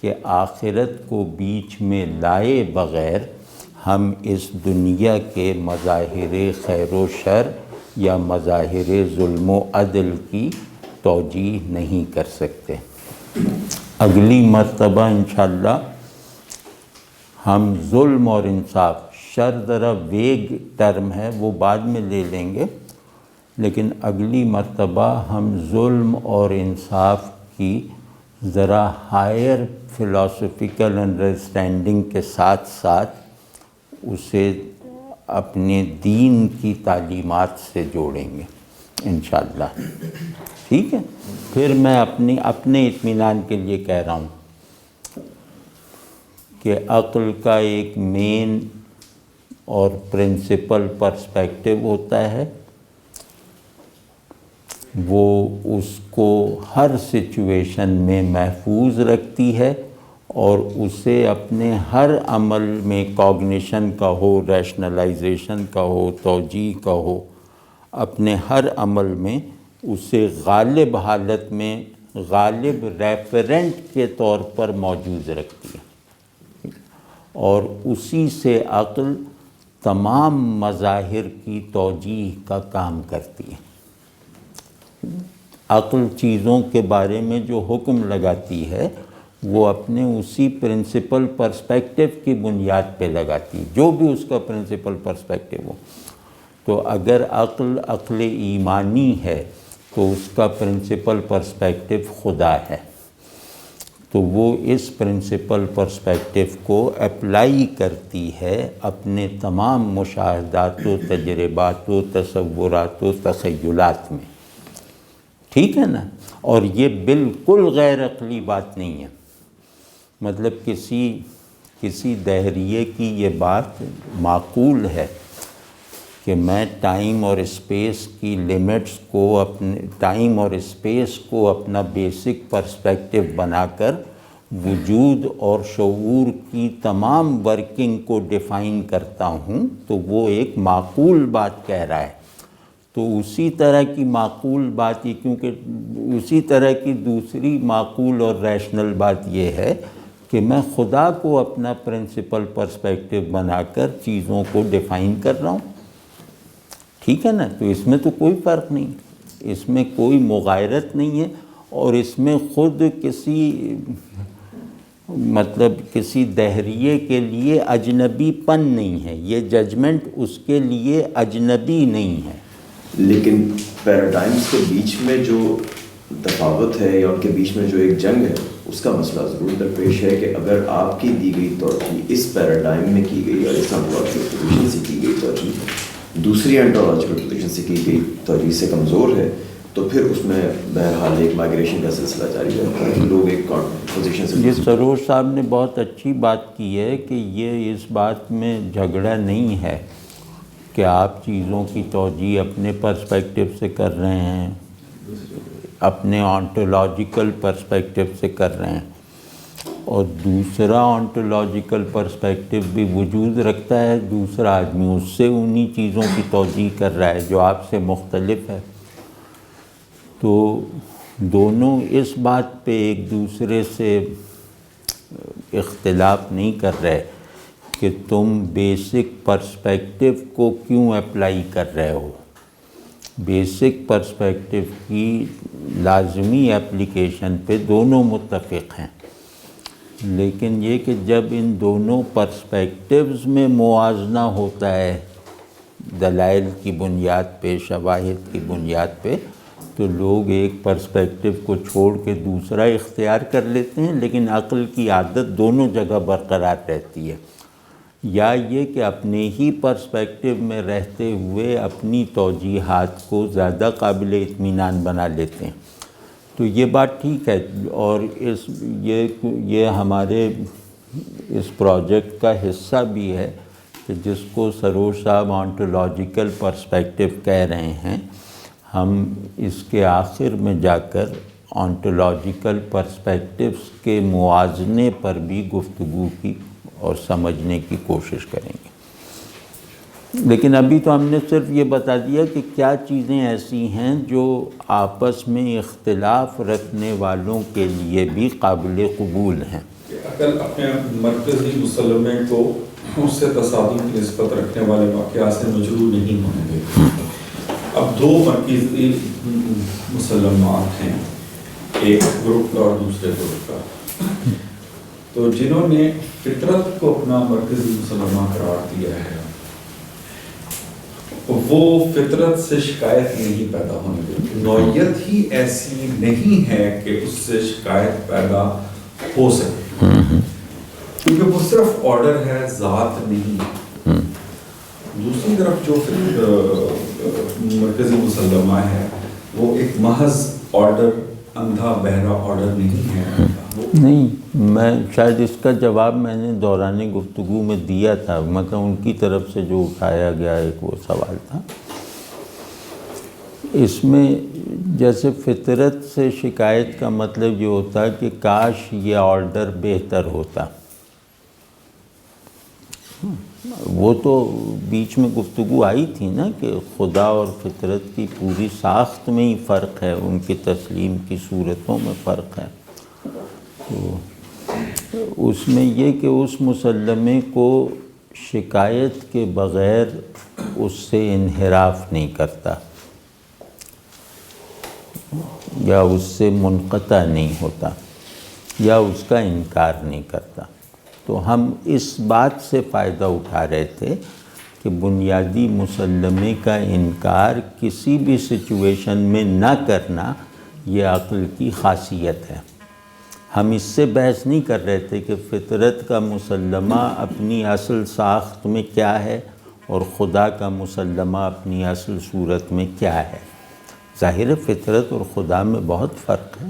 A: کہ آخرت کو بیچ میں لائے بغیر ہم اس دنیا کے مظاہر خیر و شر یا مظاہر ظلم و عدل کی توجیہ نہیں کر سکتے۔ اگلی مرتبہ انشاءاللہ ہم ظلم اور انصاف، شر ذرا ویگ ٹرم ہے وہ بعد میں لے لیں گے، لیکن اگلی مرتبہ ہم ظلم اور انصاف کی ذرا ہائر فلاسفیکل انڈرسٹینڈنگ کے ساتھ ساتھ اسے اپنے دین کی تعلیمات سے جوڑیں گے انشاءاللہ، ٹھیک ہے؟ پھر میں اپنے اطمینان کے لیے کہہ رہا ہوں کہ عقل کا ایک مین اور پرنسپل پرسپیکٹو ہوتا ہے، وہ اس کو ہر سچویشن میں محفوظ رکھتی ہے اور اسے اپنے ہر عمل میں کوگنیشن کا ہو، ریشنلائزیشن کا ہو، توجیہ کا ہو، اپنے ہر عمل میں اسے غالب حالت میں، غالب ریفرنٹ کے طور پر موجود رکھتی ہے، اور اسی سے عقل تمام مظاہر کی توجیہ کا کام کرتی ہے۔ عقل چیزوں کے بارے میں جو حکم لگاتی ہے وہ اپنے اسی پرنسپل پرسپیکٹو کی بنیاد پہ لگاتی ہے، جو بھی اس کا پرنسپل پرسپیکٹو ہو۔ تو اگر عقل ایمانی ہے تو اس کا پرنسپل پرسپیکٹو خدا ہے، تو وہ اس پرنسپل پرسپیکٹو کو اپلائی کرتی ہے اپنے تمام مشاہدات و تجربات و تصورات و تخیلات میں، ٹھیک ہے نا؟ اور یہ بالکل غیر عقلی بات نہیں ہے، مطلب کسی دہریے کی یہ بات معقول ہے کہ میں ٹائم اور اسپیس کی لیمٹس کو، ٹائم اور اسپیس کو اپنا بیسک پرسپیکٹو بنا کر وجود اور شعور کی تمام ورکنگ کو ڈیفائن کرتا ہوں، تو وہ ایک معقول بات کہہ رہا ہے۔ تو اسی طرح کی معقول بات یہ، کیونکہ اسی طرح کی دوسری معقول اور ریشنل بات یہ ہے کہ میں خدا کو اپنا پرنسپل پرسپیکٹو بنا کر چیزوں کو ڈیفائن کر رہا ہوں، ٹھیک ہے نا؟ تو اس میں تو کوئی فرق نہیں، اس میں کوئی مغایرت نہیں ہے، اور اس میں خود کسی دہریے کے لیے اجنبی پن نہیں ہے، یہ ججمنٹ اس کے لیے اجنبی نہیں ہے۔
C: لیکن پیراڈائمز کے بیچ میں جو تفاوت ہے یا ان کے بیچ میں جو ایک جنگ ہے، اس کا مسئلہ ضرور درپیش ہے کہ اگر آپ کی دی گئی توجیہ اس پیراڈائم میں کی گئی اور اس سے کی گئی توجیہ دوسری انٹولوجیکل پوزیشن سے کی گئی توجہ سے کمزور ہے تو پھر اس میں بہرحال ایک مائگریشن کا سلسلہ جاری رہتا ہے، لوگ ایک پوزیشن سے
A: یہ سرور صاحب نے بہت اچھی بات کی ہے کہ یہ اس بات میں جھگڑا نہیں ہے کہ آپ چیزوں کی توجہ اپنے پرسپیکٹو سے کر رہے ہیں، اپنے آنٹولوجیکل پرسپیکٹو سے کر رہے ہیں، اور دوسرا آنٹولوجیکل پرسپیکٹو بھی وجود رکھتا ہے، دوسرا آدمی اس سے انہی چیزوں کی توجہ کر رہا ہے جو آپ سے مختلف ہے، تو دونوں اس بات پہ ایک دوسرے سے اختلاف نہیں کر رہے کہ تم بیسک پرسپیکٹو کو کیوں اپلائی کر رہے ہو۔ بیسک پرسپیکٹو کی لازمی اپلیکیشن پہ دونوں متفق ہیں، لیکن یہ کہ جب ان دونوں پرسپیکٹوز میں موازنہ ہوتا ہے دلائل کی بنیاد پہ، شواہد کی بنیاد پہ، تو لوگ ایک پرسپیکٹو کو چھوڑ کے دوسرا اختیار کر لیتے ہیں، لیکن عقل کی عادت دونوں جگہ برقرار رہتی ہے، یا یہ کہ اپنے ہی پرسپیکٹو میں رہتے ہوئے اپنی توجیہات کو زیادہ قابل اطمینان بنا لیتے ہیں۔ تو یہ بات ٹھیک ہے، اور یہ ہمارے اس پروجیکٹ کا حصہ بھی ہے کہ جس کو سرور صاحب آنٹولوجیکل پرسپیکٹو کہہ رہے ہیں، ہم اس کے آخر میں جا کر آنٹولوجیکل پرسپیکٹوز کے موازنے پر بھی گفتگو کی اور سمجھنے کی کوشش کریں گے۔ لیکن ابھی تو ہم نے صرف یہ بتا دیا کہ کیا چیزیں ایسی ہیں جو آپس میں اختلاف رکھنے والوں کے لیے بھی قابل قبول ہیں۔
B: عقل اپنے مرکزی مسلمے کو اس سے تصادم کی نسبت رکھنے والے واقعات سے مجرور نہیں ہوں گے۔ اب دو مرکزی مسلمات ہیں، ایک گروپ کا اور دوسرے گروپ کا، تو جنہوں نے فطرت کو اپنا مرکزی مسلمہ قرار دیا ہے وہ فطرت سے شکایت نہیں پیدا ہونے دیتے، نوعیت ہی ایسی نہیں ہے کہ اس سے شکایت پیدا ہو سکے، کیونکہ وہ صرف آرڈر ہے، ذات نہیں ہے۔ دوسری طرف جو مرکزی مسلمہ ہے وہ ایک محض آرڈر، اندھا بہرا آرڈر نہیں ہے۔
A: نہیں، میں شاید اس کا جواب میں نے دوران گفتگو میں دیا تھا، مگر ان کی طرف سے جو اٹھایا گیا ایک وہ سوال تھا، اس میں جیسے فطرت سے شکایت کا مطلب یہ ہوتا ہے کہ کاش یہ آرڈر بہتر ہوتا، وہ تو بیچ میں گفتگو آئی تھی نا کہ خدا اور فطرت کی پوری ساخت میں ہی فرق ہے، ان کی تسلیم کی صورتوں میں فرق ہے، تو اس میں یہ کہ اس مسلمے کو شکایت کے بغیر اس سے انحراف نہیں کرتا یا اس سے منقطع نہیں ہوتا یا اس کا انکار نہیں کرتا۔ تو ہم اس بات سے فائدہ اٹھا رہے تھے کہ بنیادی مسلمے کا انکار کسی بھی سچویشن میں نہ کرنا یہ عقل کی خاصیت ہے۔ ہم اس سے بحث نہیں کر رہے تھے کہ فطرت کا مسلمہ اپنی اصل ساخت میں کیا ہے اور خدا کا مسلمہ اپنی اصل صورت میں کیا ہے۔ ظاہر فطرت اور خدا میں بہت فرق ہے،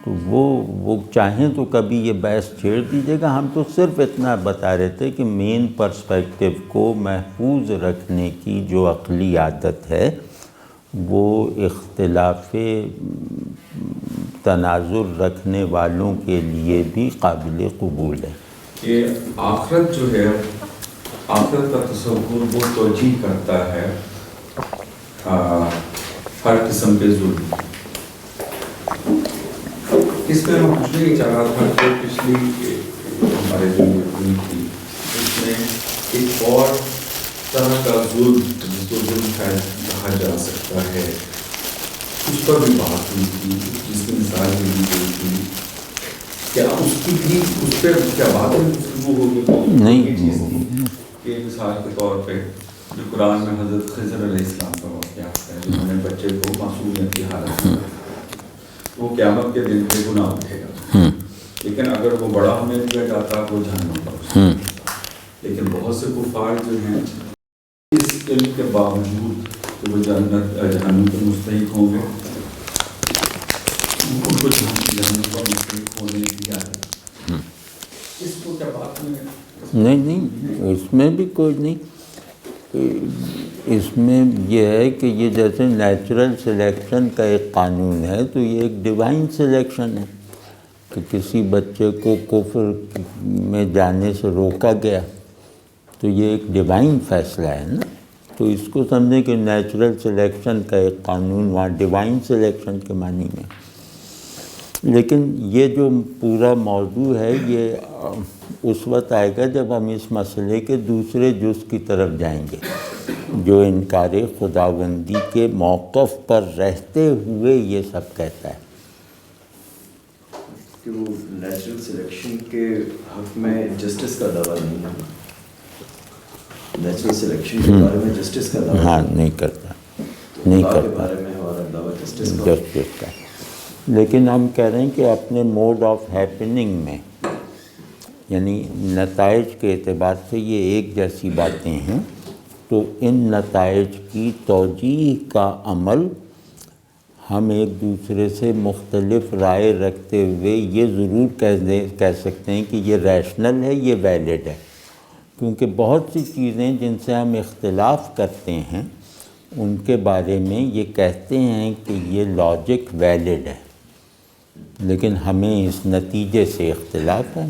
A: تو وہ چاہیں تو کبھی یہ بحث چھیڑ دیجیے گا۔ ہم تو صرف اتنا بتا رہے تھے کہ مین پرسپیکٹو کو محفوظ رکھنے کی جو عقلی عادت ہے وہ اختلاف تناظر رکھنے والوں کے لیے بھی قابل قبول ہے۔
B: کہ آخرت جو ہے، آخرت کا تصور وہ توجیہ کرتا ہے ہر قسم کے ظلم۔ اس میں میں پوچھنے کی چاہ رہا تھا کہ پچھلی ہمارے جو میٹنگ تھی اس میں ایک اور طرح کا ظلم جس کو ظلم کہا جا سکتا ہے اس پر بھی بات ہوئی تھی، جس کی مثال بھی دی گئی تھی، کیا اس کی بھی اس پہ کیا بات گفتگو ہوگی؟
A: نہیں،
B: کہ مثال کے طور پہ جو قرآن میں حضرت خضر علیہ السلام کا واقعہ ہے جنہوں نے بچے کو معصومیت کی حالت میں، وہ قیامت کے دن پہ گناہ اٹھے گا، لیکن اگر وہ بڑا ہونے دیا جاتا وہ جہنم کا، لیکن بہت سے کفار جو ہیں اس علم کے باوجود تو وہ جہنم پر مستحق ہوں گے، ان کو جہنم پر مستحق ہونے کی کیا ہے؟ اس کو کیا بات میں
A: نہیں، اس میں بھی کوئی نہیں. اس میں یہ ہے کہ یہ جیسے نیچرل سلیکشن کا ایک قانون ہے، تو یہ ایک ڈیوائن سلیکشن ہے کہ کسی بچے کو کفر میں جانے سے روکا گیا، تو یہ ایک ڈیوائن فیصلہ ہے نا. تو اس کو سمجھیں کہ نیچرل سلیکشن کا ایک قانون وہاں ڈیوائن سلیکشن کے معنی میں. لیکن یہ جو پورا موضوع ہے یہ اس وقت آئے گا جب ہم اس مسئلے کے دوسرے جز کی طرف جائیں گے، جو انکار خداوندی کے موقف پر رہتے ہوئے یہ سب کہتا ہے.
C: کہ وہ نیچرل سلیکشن کے حق میں جسٹس کا دعویٰ نہیں ہے، نیچرل سلیکشن کے بارے میں جسٹس کا دعویٰ
A: ہاں نہیں کرتا، نہیں
C: خدا کے
A: کرتا
C: بارے میں ہمارا دعویٰ جسٹس کا.
A: جسٹس کا. لیکن ہم کہہ رہے ہیں کہ اپنے موڈ آف ہیپننگ میں، یعنی نتائج کے اعتبار سے یہ ایک جیسی باتیں ہیں، تو ان نتائج کی توجیہ کا عمل ہم ایک دوسرے سے مختلف رائے رکھتے ہوئے یہ ضرور کہہ سکتے ہیں کہ یہ ریشنل ہے، یہ ویلڈ ہے. کیونکہ بہت سی چیزیں جن سے ہم اختلاف کرتے ہیں ان کے بارے میں یہ کہتے ہیں کہ یہ لاجک ویلڈ ہے، لیکن ہمیں اس نتیجے سے اختلاف ہے.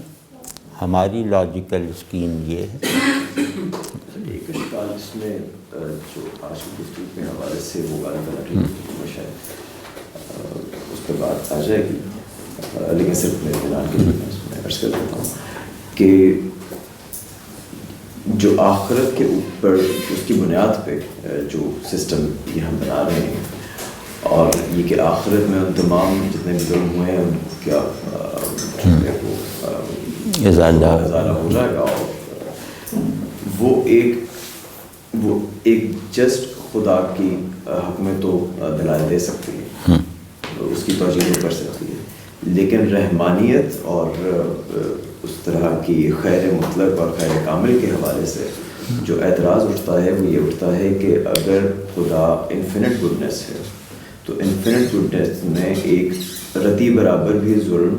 A: ہماری لاجیکل اسکیم یہ ہے.
C: ایک اشکال اس میں جو آج کی گفتگو کے حوالے سے وہ غالباً ابھی شاید اس پہ بات آ جائے گی، لیکن صرف میرے اعلان کے لیے میں عرض کر دیتا ہوں کہ جو آخرت کے اوپر اس کی بنیاد پہ جو سسٹم یہ ہم بنا رہے ہیں، اور یہ کہ آخرت میں ان تمام جتنے بھی ظلم ہوئے ہیں ان کا ازالہ ہو جائے گا، اور وہ ایک جسٹ خدا کی حق میں تو دلائل دے سکتی ہے، اس کی توجیہ کر سکتی ہے، لیکن رحمانیت اور اس طرح کی خیر مطلق اور خیر کامل کے حوالے سے جو اعتراض اٹھتا ہے وہ یہ اٹھتا ہے کہ اگر خدا انفینٹ گڈنس ہے تو انفینٹ گڈنس میں ایک رتی برابر بھی ظلم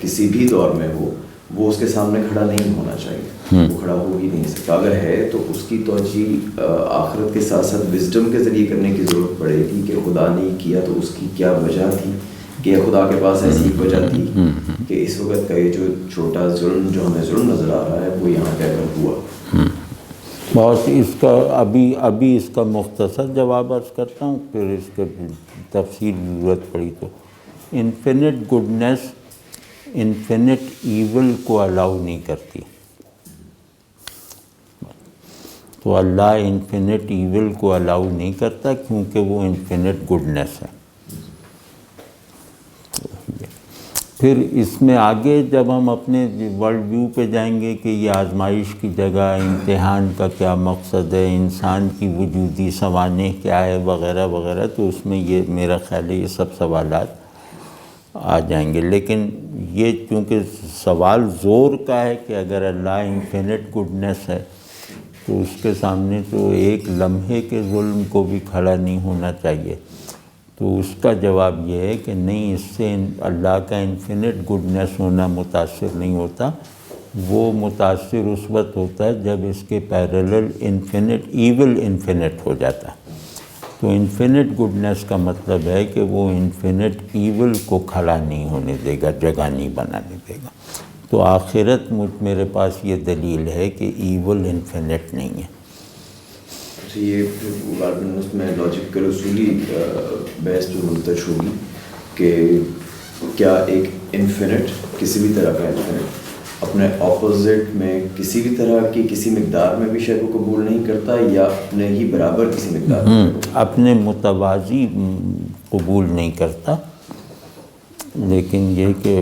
C: کسی بھی دور میں ہو وہ اس کے سامنے کھڑا نہیں ہونا چاہیے، وہ کھڑا ہو ہی نہیں سکتا. اگر ہے تو اس کی توجیہ آخرت کے ساتھ ساتھ وزڈم کے ذریعے کرنے کی ضرورت پڑے گی کہ خدا نے کیا تو اس کی کیا وجہ تھی، کہ خدا کے پاس ایسی وجہ تھی کہ اس وقت کا یہ جو چھوٹا ظلم جو ہمیں ظلم نظر آ رہا ہے وہ یہاں پہ اگر ہوا.
A: بہت اس کا ابھی اس کا مختصر جواب عرض کرتا ہوں، پھر اس کے تفصیل ضرورت پڑی تو. انفینٹ گڈنس انفینٹ ایول کو الاؤ نہیں کرتی. تو اللہ انفینٹ ایول کو الاؤ نہیں کرتا کیونکہ وہ انفینٹ گڈنس ہے. پھر اس میں آگے جب ہم اپنے ورلڈ ویو پہ جائیں گے کہ یہ آزمائش کی جگہ، امتحان کا کیا مقصد ہے، انسان کی وجودی سوانح کیا ہے وغیرہ وغیرہ، تو اس میں یہ میرا خیال ہے یہ سب سوالات آ جائیں گے. لیکن یہ چونکہ سوال زور کا ہے کہ اگر اللہ انفینٹ گڈنس ہے تو اس کے سامنے تو ایک لمحے کے ظلم کو بھی کھڑا نہیں ہونا چاہیے. تو اس کا جواب یہ ہے کہ نہیں، اس سے اللہ کا انفینٹ گڈنس ہونا متاثر نہیں ہوتا. وہ متاثر اس وقت ہوتا ہے جب اس کے پیرلل انفینٹ ایول انفینٹ ہو جاتا ہے. تو انفینٹ گڈنس کا مطلب ہے کہ وہ انفینٹ ایول کو کھڑا نہیں ہونے دے گا، جگہ نہیں بنانے دے گا. تو آخرت میرے پاس یہ دلیل ہے کہ ایول انفینٹ نہیں ہے.
C: یہ غالباً اس میں لاجیکل اصولی بحث جو منتج ہوگی کہ کیا ایک انفینٹ کسی بھی طرح کا انفینٹ اپنے اپوزٹ میں کسی بھی طرح کی کسی مقدار میں بھی شے کو قبول نہیں کرتا، یا اپنے ہی برابر کسی مقدار میں
A: اپنے متوازی قبول نہیں کرتا. لیکن یہ کہ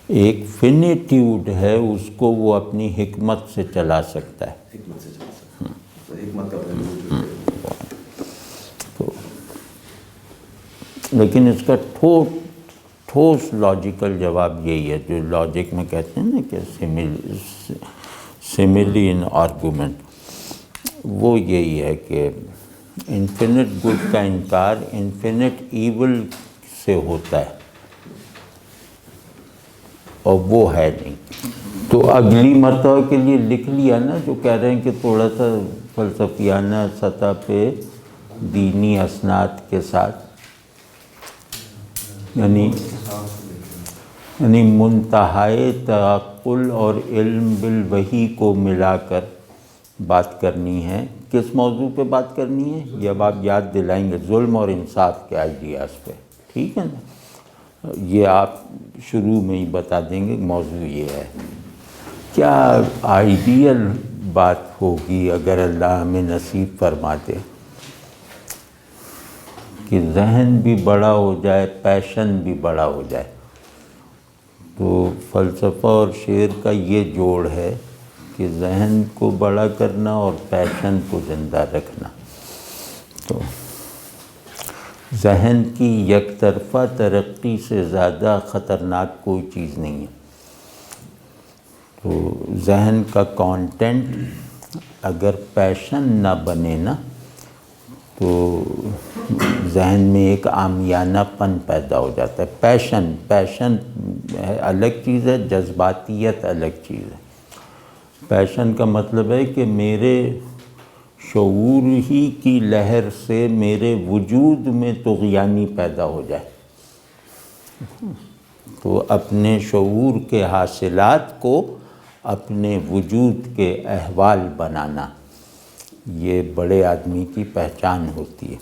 A: ایک فینیٹیوڈ ہے اس کو وہ اپنی حکمت سے چلا سکتا ہے.
C: حکمت سے چلا سکتا ہے. تو حکمت کا پہلو
A: لیکن اس کا ٹھوس لاجیکل جواب یہی ہے جو لاجک میں کہتے ہیں نا کہ سیملی ان آرگومنٹ. وہ یہی ہے کہ انفینٹ گڈ کا انکار انفینٹ ایول سے ہوتا ہے، اور وہ ہے نہیں۔ تو اگلی مرتبہ کے لیے لکھ لیا نا، جو کہہ رہے ہیں کہ تھوڑا سا فلسفیانہ سطح پہ دینی اسناد کے ساتھ، یعنی منتہائے تعقل اور علم بالوحی کو ملا کر بات کرنی ہے۔ کس موضوع پہ بات کرنی ہے یہ اب آپ یاد دلائیں گے، ظلم اور انصاف کے آئیڈیاز پہ، ٹھیک ہے نا؟ یہ آپ شروع میں ہی بتا دیں گے موضوع یہ ہے۔ کیا آئیڈیل بات ہوگی اگر اللہ ہمیں نصیب فرما دے کہ ذہن بھی بڑا ہو جائے، پیشن بھی بڑا ہو جائے۔ تو فلسفہ اور شعر کا یہ جوڑ ہے کہ ذہن کو بڑا کرنا اور پیشن کو زندہ رکھنا۔ تو ذہن کی یک طرفہ ترقی سے زیادہ خطرناک کوئی چیز نہیں ہے۔ تو ذہن کا کانٹینٹ اگر پیشن نہ بنے نا، تو ذہن میں ایک عامیانہ پن پیدا ہو جاتا ہے۔ پیشن الگ چیز ہے، جذباتیت الگ چیز ہے۔ پیشن کا مطلب ہے کہ میرے شعور ہی کی لہر سے میرے وجود میں طغیانی پیدا ہو جائے، تو اپنے شعور کے حاصلات کو اپنے وجود کے احوال بنانا، یہ بڑے آدمی کی پہچان ہوتی ہے۔